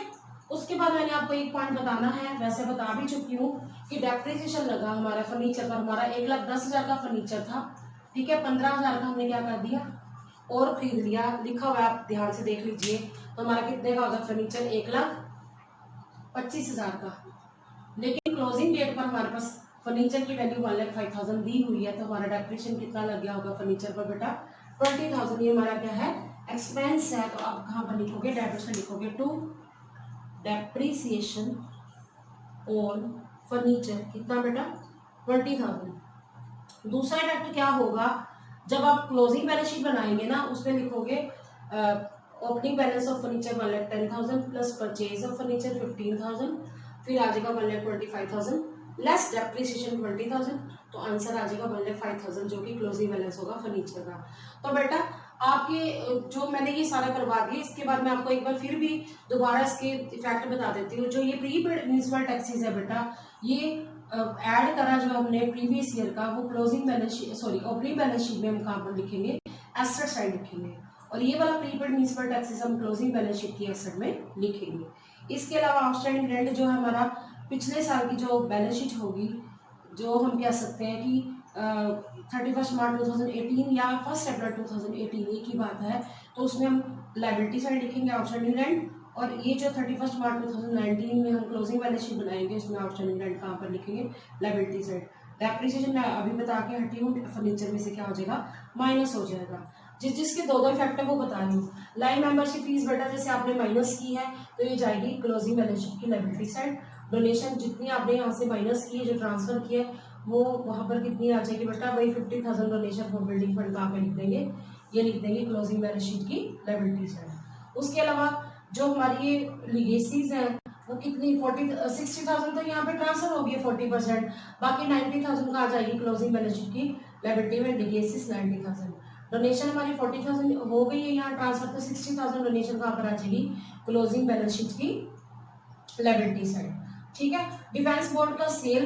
उसके बाद मैंने आपको एक पॉइंट बताना है, वैसे बता भी चुकी हूँ कि डेप्रिसिएशन लगा हमारा फर्नीचर का। हमारा 1,10,000 का फर्नीचर था। ठीक है, 15,000 का हमने क्या कर दिया और खरीद लिया। लिखा हुआ आप ध्यान से देख लीजिए। तो हमारा कितने का होगा फर्नीचर, 1,25,000 का। लेकिन क्लोजिंग डेट पर हमारे पास फर्नीचर की वैल्यू 1,05,000 दी हुई है। तो हमारा डेप्रिसिएशन कितना लग गया होगा फर्नीचर पर बेटा, 20,000। ये हमारा क्या है, एक्सपेंस है। तो आप कहाँ पर लिखोगे, डेबिट से लिखोगे। टू डेप्रिसिएशन ऑन फर्नीचर कितना बेटा, 20,000। दूसरा इफेक्ट क्या होगा, जब आप क्लोजिंग बैलेंस शीट बनाएंगे ना, उसमें लिखोगे opening balance of furniture 1,10,000 plus purchase of furniture 15,000, फिर आ जाएगा 1,25,000 लेस डेप्रिसिएशन 20,000। तो आंसर आ जाएगा 1,05,000 जो कि क्लोजिंग बैलेंस होगा फर्नीचर का। तो बेटा आपके जो मैंने ये सारा करवा दिया, इसके बाद मैं आपको एक बार फिर भी दोबारा इसके इफेक्ट बता देती हूँ। जो ये प्री पेड म्युनिसिपल टैक्सेस है बेटा, ये ऐड करा जो हमने प्रीवियस ईयर का, वो closing balance sheet, sorry opening balance sheet में हम कहाँ पर लिखेंगे, एसेट साइड लिखेंगे। और ये वाला प्री पेड म्युनिसिपल टैक्सेस हम क्लोजिंग बैलेंस शीट की एसेट में लिखेंगे। इसके अलावा आउटस्टैंडिंग रेंट जो है हमारा पिछले साल की जो बैलेंस शीट होगी, जो हम कह सकते हैं कि 31 मार्च 2018 या 1 अप्रैल 2018 एक ही बात है। तो उसमें हम लायबिलिटी साइड लिखेंगे आउटस्टैंडिंग रेंट। और ये जो 31 मार्च 2019 में हम क्लोजिंग बैलेंस शीट बनाएंगे, उसमें आउटस्टैंडिंग रेंट कहाँ पर लिखेंगे, लायबिलिटी साइड। डेप्रिसिएशन मैं अभी बता के हटी हूँ, फर्नीचर में से क्या हो जाएगा, माइनस हो जाएगा। जिसके दो इफेक्ट है वो बता रही हूँ। लाइन मेंबरशिप फीस बेटा जैसे आपने माइनस की है तो ये जाएगी क्लोजिंग बैलेंस शीट की लायबिलिटी साइड। डोनेशन जितनी आपने यहाँ से माइनस की है, जो ट्रांसफर किया है, वो वहाँ पर कितनी आ जाएगी बेटा, वही 50,000 डोनेशन फॉर बिल्डिंग फंड कहाँ पे लिख देंगे, ये लिख देंगे क्लोजिंग बैलेंस शीट की लायबिलिटी साइड। उसके अलावा जो हमारी ये लीगेसीज हैं वो कितनी 60,000 तो यहाँ पे ट्रांसफर हो गई है 40%, बाकी 90,000 का आ जाएगी क्लोजिंग बैलेंस शीट की लायबिलिटी में। लीगेसीज 90,000, डोनेशन हमारी 40,000 हो गई है यहाँ ट्रांसफर, तो 60,000 डोनेशन कहाँ पर आ जाएगी, क्लोजिंग बैलेंस शीट की लायबिलिटी साइड। ठीक है। डिफेंस बॉन्ड का सेल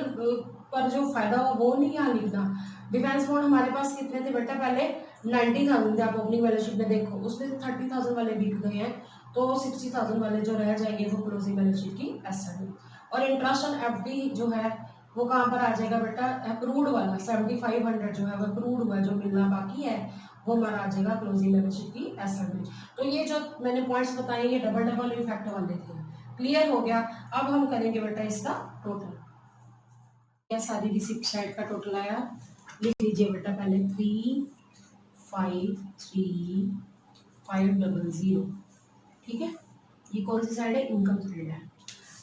पर जो फायदा हो वो नहीं यहाँ लिखना। डिफेंस बॉन्ड हमारे पास कितने थे बेटा, पहले 90,000 थे, आप ओपनिंग बैलेंस शीट में देखो, उसमें 30,000 वाले बिक गए हैं। तो 60,000 वाले जो रह जाएंगे वो क्लोजिंग बैलेंस शीट की एसेट में। और इंटरेस्ट ऑन एफडी जो है वो कहाँ पर आ जाएगा बेटा, अक्रूड वाला 7500 जो है वो अक्रूड हुआ, जो मिलना बाकी है वो हमारा आ जाएगा क्लोजिंग मेंबरशिप की एसेट में। तो ये जो मैंने पॉइंट्स बताए ये डबल डबल इफेक्ट वाले थे। क्लियर हो गया। अब हम करेंगे बेटा इसका टोटल। क्या सारी रिसिप्ट साइड का टोटल आया, लिख लीजिए बेटा पहले 353500। ठीक है, ये कौन सी साइड है, इनकम साइड है।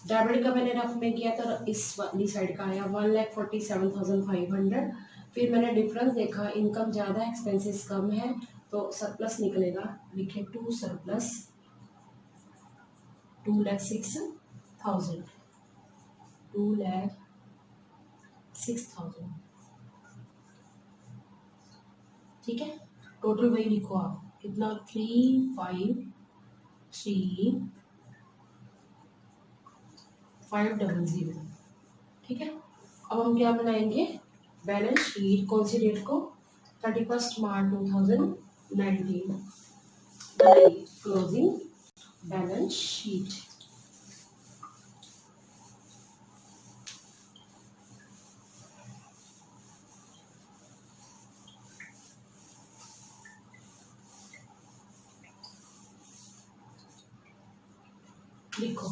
डेबिट का मैंने रफ में किया तो इस वाली साइड का आया 1,47,500। फिर मैंने डिफरेंस देखा, इनकम ज़्यादा एक्सपेंसेस कम है तो सरप्लस निकलेगा। लिखे टू सरप्लस 2,06,000, 2,06,000। ठीक है, टोटल वही लिखो आप, कितना 353500। ठीक है, अब हम क्या बनाएंगे, बैलेंस शीट। कौन सी डेट को, 31 मार्च 2019 बनाइए क्लोजिंग बैलेंस शीट। लिखो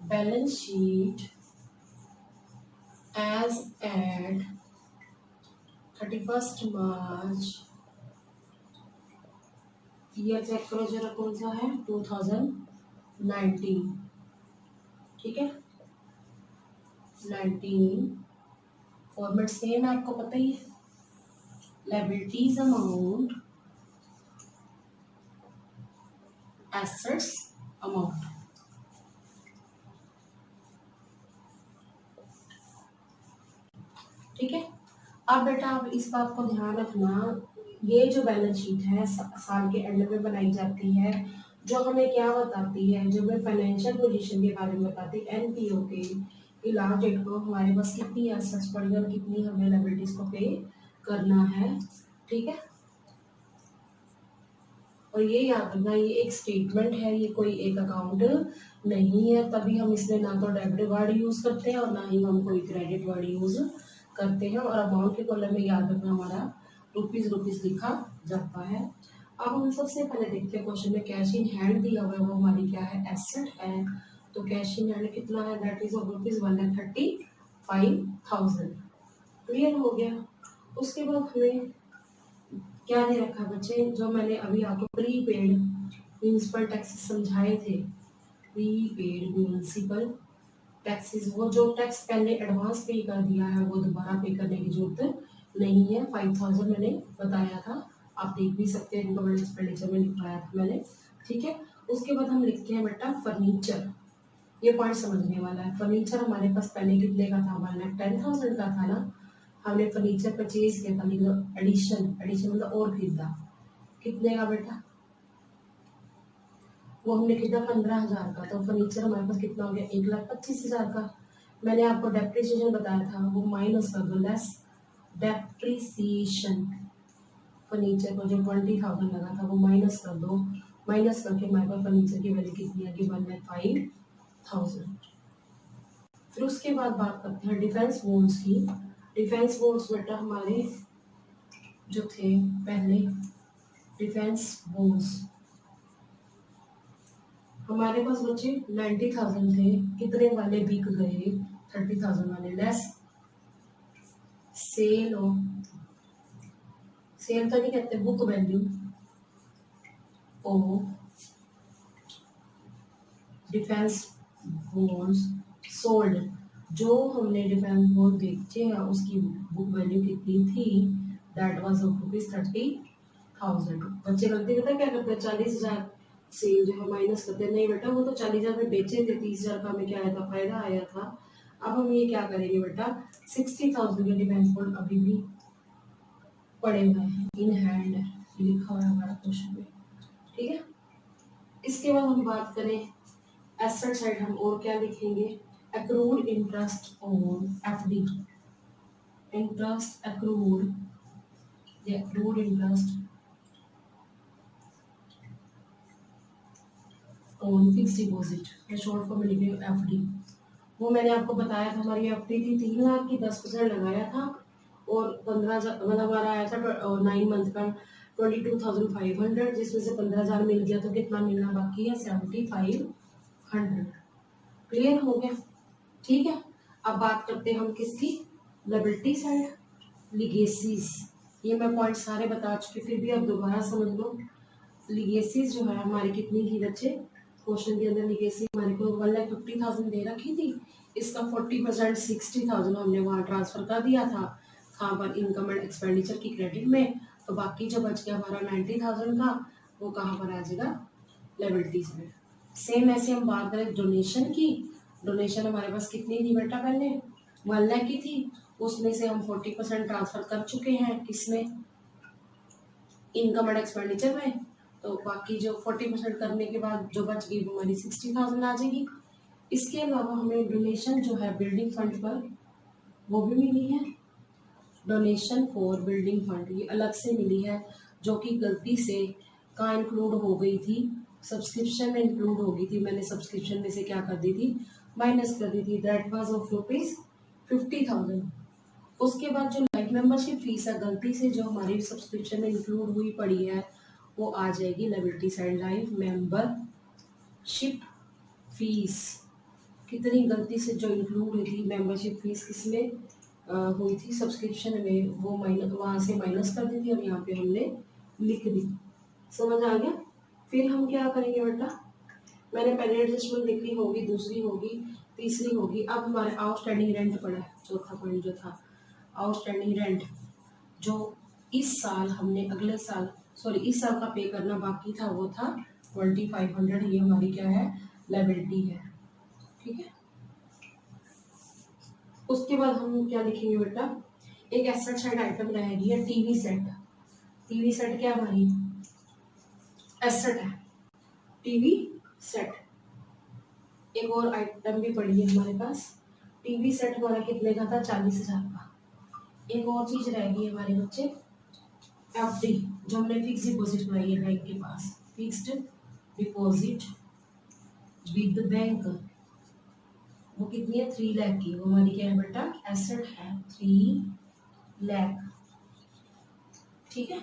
बैलेंस शीट एज एट 31 मार्च, ईयर चेक करो जरा कौन सा है, 2019। ठीक है, 19 फॉर्मेट सेम है, आपको पता ही है। Liabilities amount, assets amount. ठीक है, अब बेटा आप इस बात को ध्यान रखना, ये जो बैलेंस शीट है साल के एंड में बनाई जाती है, जो हमें क्या बताती है, जो हमें फाइनेंशियल पोजीशन के बारे में बताती है, एनपीओ के कि लास्ट डेट को हमारे पास कितनी एसेट्स पड़ी और कितनी हमें लायबिलिटीज को पे करना है। ठीक है, और ये याद रखना ये एक स्टेटमेंट है, ये कोई एक अकाउंट नहीं है, तभी हम इसमें ना तो डेबिट वर्ड यूज करते हैं और ना ही हम कोई क्रेडिट वर्ड यूज करते हैं। और अमाउंट के कॉलम में याद रखना हमारा रुपीज लिखा जाता है। अब हम सबसे पहले देखते हैं क्वेश्चन में कैश इन हैंड दिया हुआ है, वो हमारी क्या है, एसेट है। तो कैश इन हैंड कितना है, that is of rupees 1,35,000। Clear हो गया। उसके बाद हमें क्या दे रखा बच्चे, जो मैंने अभी आपको प्रीपेड म्यूनिसिपल टैक्सेस समझाए थे, प्रीपेड म्यूनिसिपल टैक्सेस, वो जो टैक्स पहले एडवांस पे कर दिया है वो दोबारा पे करने की जरूरत नहीं है। 5,000 मैंने बताया था, आप देख भी सकते हैं, इनकम एक्सपेंडिचर में लिखवाया था मैंने। ठीक है, उसके बाद हम लिखते हैं बेटा फर्नीचर। ये पॉइंट समझने वाला है। फर्नीचर हमारे पास पहले कितने का था, हमारे 10,000 का था ना, हमने फर्नीचर परचेज किया था, लेकिन एडिशन मतलब और खरीदा, कितने का बेटा, वो हमने खरीदा 15,000 का। तो फर्नीचर हमारे पास कितना हो गया, 1,25,000 का। मैंने आपको डेप्रिसिएशन बताया था, वो माइनस कर दो, लेस डेप्रिसिएशन। फर्नीचर को जो 20,000 लगा था वो माइनस कर दो, माइनस करके हमारे पास फर्नीचर की वैल्यू कितनी आएगी, 1,05,000। फिर उसके बाद बात करते हैं डिफेंस बोन्स की। डिफेंस बोन्स बेटा हमारे जो थे पहले, डिफेंस बोन्स हमारे पास बचे 90,000 थे, कितने वाले बिक गए, 30,000 वाले, लेस सेल सेल तो नहीं कहते, बुक वैल्यू ओ डिफेंस बोन्स सोल्ड। जो हमने डिफेंस बोन्स बेचे हैं उसकी बुक वैल्यू कितनी थी, दैट वाज ₹30,000। बच्चे गलती पता क्या करते हैं, 40,000 सेल जो है माइनस करते हैं। नहीं बेटा, वो तो 40,000 में बेचे थे, 30,000 का हमें क्या आया था, फायदा आया था। अब हम ये क्या करेंगे बेटा, 60,000 के डिफेंस बोन्ड अभी भी पड़े हुए हैं, इन हैंड लिखा हुआ है हमारा क्वेश्चन में। ठीक है, इसके बाद हम बात करें एसेट साइड, हम और क्या लिखेंगे, accrued interest on FD, interest accrued, the accrued interest on fixed deposit, या शॉर्ट फॉर्म में लिखेंगे FD। वो मैंने आपको बताया था, हमारी एफडी थी 3 लाख की, 10% लगाया था और 15,000 मतलब हमारा आया था 9 मंथ का 22,500, जिसमें से 15,000 मिल गया, तो कितना मिलना बाकी है 7,500। क्लियर हो गया? ठीक है। अब बात करते हैं हम किसकी, लायबिलिटी साइड, लिगेसीज। ये मैं पॉइंट सारे बता चुकी, फिर भी अब दोबारा समझ लो। लिगेसीज जो है हमारी कितनी थी बच्चे, क्वेश्चन के अंदर लिगेसी हमारे को 1,50,000 दे रखी थी, इसका 40% 60,000 हमने वहाँ ट्रांसफर कर दिया था कहाँ पर, इनकम एंड एक्सपेंडिचर की क्रेडिट में। तो बाकी जो बच गया हमारा 90,000 का, वो कहाँ पर आ जाएगा, लायबिलिटीज में। सेम ऐसे हम बात करें डोनेशन की, डोनेशन हमारे पास कितनी थी बेटा, पहले 1 लाख की थी, उसमें से हम 40% ट्रांसफर कर चुके हैं किसमें, इनकम एंड एक्सपेंडिचर में। तो बाकी जो 40% करने के बाद जो बच गई वो हमारी 60,000 आ जाएगी। इसके अलावा हमें डोनेशन जो है बिल्डिंग फंड पर वो भी मिली है, डोनेशन फॉर बिल्डिंग फंड ये अलग से मिली है, जो कि गलती से कहाँ इंक्लूड हो गई थी, सब्सक्रिप्शन में इंक्लूड हो गई थी। मैंने सब्सक्रिप्शन में से क्या कर दी थी, माइनस कर दी थी, दैट वाज ऑफ ₹50,000। उसके बाद जो लाइफ मेंबरशिप फीस है गलती से जो हमारी सब्सक्रिप्शन में इंक्लूड हुई पड़ी है, वो आ जाएगी liability side, life membership fees. कितनी गलती से जो इंक्लूड हुई थी मेंबरशिप फीस किसमें हुई थी, सब्सक्रिप्शन में, वो माइनस वहाँ से माइनस कर दी थी और यहाँ पे हमने लिख दी। समझ आ गया? फिर हम क्या करेंगे बेटा, मैंने पहले एडजस्टमेंट लिख ली होगी, दूसरी होगी, तीसरी होगी। अब हमारे आउटस्टैंडिंग रेंट पड़ा है, चौथा पॉइंट जो था आउटस्टैंडिंग रेंट, जो इस साल हमने अगले साल सॉरी इस साल का पे करना बाकी था, वो था 2,500। ये हमारी क्या है, लायबिलिटी है। ठीक है। उसके बाद हम क्या लिखेंगे बेटा, एक एसेट साइड आइटम रहेगी है टीवी सेट। टीवी सेट क्या हमारी एसेट है, टीवी सेट। एक और आइटम भी पड़ी है हमारे पास, टीवी सेट हमारा कितने का था, 40,000 का। एक और चीज रहेगी हमारे बच्चे, एफडी, जो हमने फिक्स डिपॉजिट बनाई है बैंक के पास, फिक्स्ड डिपॉजिट विद बैंक, वो कितनी है, 3 लाख की। वो हमारी क्या है बेटा, एसेट है 3 लाख। ठीक है,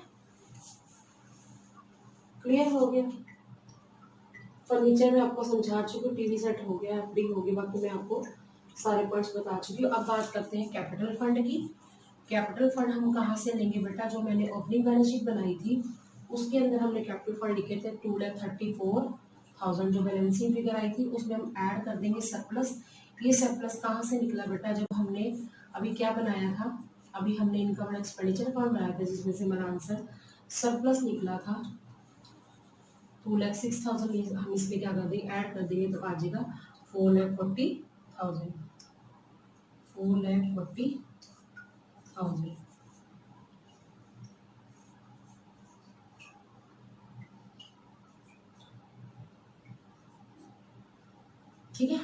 क्लियर हो गया? फर्नीचर में आपको समझा चुकी हूँ, टीवी सेट हो गया, एफडी हो गई, बाकी मैं आपको सारे पॉइंट्स बता चुकी हूँ। अब बात करते हैं कैपिटल फंड की। कैपिटल फंड हम कहाँ से लेंगे बेटा, जो मैंने ओपनिंग बैलेंस शीट बनाई थी उसके अंदर हमने कैपिटल फंड लिखे थे 2,34,000, जो बैलेंसिंग फिगर आई थी उसमें हम ऐड कर देंगे सरप्लस। ये सरप्लस कहाँ से निकला बेटा, जब हमने अभी क्या बनाया था, अभी हमने इनकम एंड एक्सपेंडिचर अकाउंट बनाया था, जिसमें से हमारा आंसर सरप्लस निकला था 2,06,000। हम इसमें क्या कर देंगे, ऐड कर देंगे, तो आ जाएगा 4,40,000, 4,40,000। ठीक है।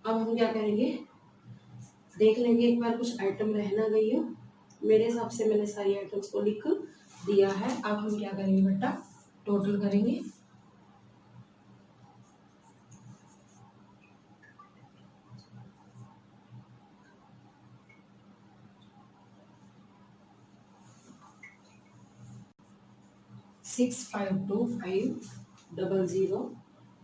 अब हम क्या करेंगे, देख लेंगे एक बार कुछ आइटम रह ना गई हो। मेरे हिसाब से मैंने सारी आइटम्स को लिख दिया है। अब हम क्या करेंगे बेटा, टोटल करेंगे। $6,525.00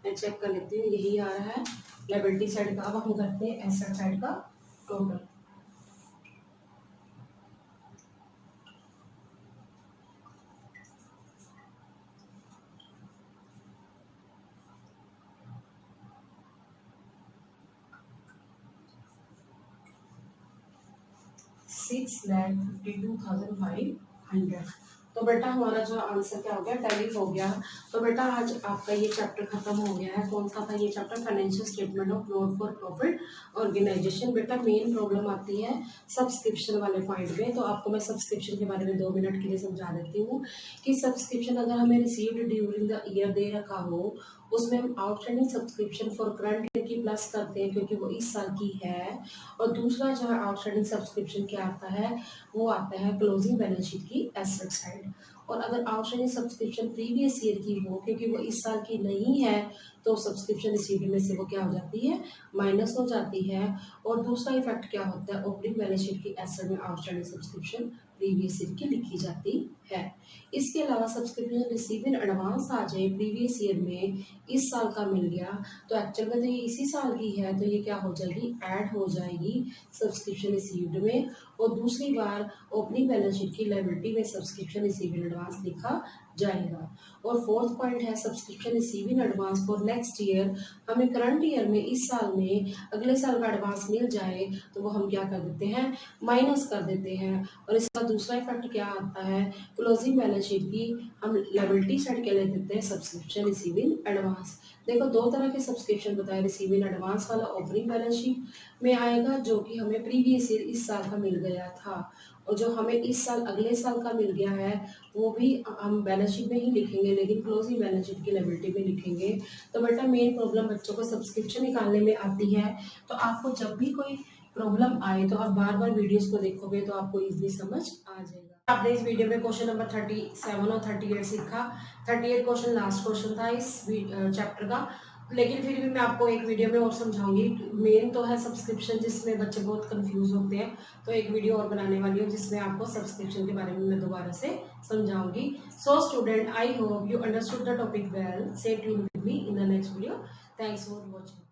मैं चेक कर लेती हूँ, यही आ रहा है लायबिलिटी साइड का। अब हम करते हैं एसेट साइड का टोटल। $6,52,500। तो बेटा हमारा जो आंसर क्या हो गया, टैली हो गया। तो बेटा आज आपका ये चैप्टर खत्म हो गया है। कौन सा था ये chapter, financial statement of not for profit organisation. बेटा मेन प्रॉब्लम आती है सब्सक्रिप्शन वाले पॉइंट में। तो आपको मैं सब्सक्रिप्शन के बारे में 2 मिनट के लिए समझा देती हूँ कि सब्सक्रिप्शन अगर हमें रिसीव्ड ड्यूरिंग द ईयर दे रखा हो, उसमें हम outstanding subscription for current year की प्लस करते हैं क्योंकि वो इस साल की है। और दूसरा जो है आउटस्टैंडिंग सब्सक्रिप्शन क्या आता है, वो आता है क्लोजिंग बैलेंस शीट की एसेट साइड। और अगर आउटस्टैंडिंग सब्सक्रिप्शन प्रीवियस ईयर की हो क्योंकि वो इस साल की नहीं है, तो सब्सक्रिप्शन रिसीव्ड में से वो क्या हो जाती है, माइनस हो जाती है। और दूसरा इफेक्ट क्या होता है, ओपनिंग बैलेंस शीट की एसेट में आउटस्टैंडिंग सब्सक्रिप्शन प्रीवियस ईयर की लिखी जाती है। इसके अलावा सब्सक्रिप्शन रिसीव इन एडवांस आ जाए प्रीवियस ईयर में, इस साल का मिल गया तो एक्चुअल में तो ये इसी साल की है, तो ये क्या हो जाएगी, ऐड हो जाएगी सब्सक्रिप्शन रिसीव्ड में। और दूसरी बार ओपनिंग बैलेंस शीट की लायबिलिटी में सब्सक्रिप्शन रिसीव इन एडवांस लिखा जाएगा। और फोर्थ पॉइंट है subscription receive in advance for next year. हमें करंट ईयर में, इस साल में अगले साल का एडवांस मिल जाए तो वो हम क्या कर देते हैं, माइनस कर देते हैं। और इसका दूसरा इफेक्ट क्या आता है, क्लोजिंग बैलेंस शीट की हम लायबिलिटी साइड के ले देते हैं सब्सक्रिप्शन रिसीव इन एडवांस। देखो दो तरह के सब्सक्रिप्शन बताए, रिसीव इन एडवांस वाला ओपनिंग बैलेंस शीट में आएगा जो कि हमें प्रीवियस ईयर इस साल का मिल गया था, और जो हमें इस साल अगले साल का मिल गया है वो भी हम बैलेंस शीट में ही लिखेंगे, लेकिन क्लोजिंग बैलेंस शीट की लायबिलिटी में लिखेंगे। तो बेटा मेन प्रॉब्लम बच्चों को सब्सक्रिप्शन निकालने में आती है, तो आपको जब भी कोई प्रॉब्लम आए तो आप बार बार वीडियोस को देखोगे तो आपको इजीली समझ आ जाएगा। आपने इस वीडियो में क्वेश्चन नंबर 37 और 38 सीखा। 38 क्वेश्चन लास्ट क्वेश्चन था इस चैप्टर का, लेकिन फिर भी मैं आपको एक वीडियो में और समझाऊंगी। मेन तो है सब्सक्रिप्शन जिसमें बच्चे बहुत कंफ्यूज होते हैं, तो एक वीडियो और बनाने वाली हूँ जिसमें आपको सब्सक्रिप्शन के बारे में मैं दोबारा से समझाऊंगी। So student, I hope you understood the topic well. Stay tuned with me in the next video. Thanks for watching.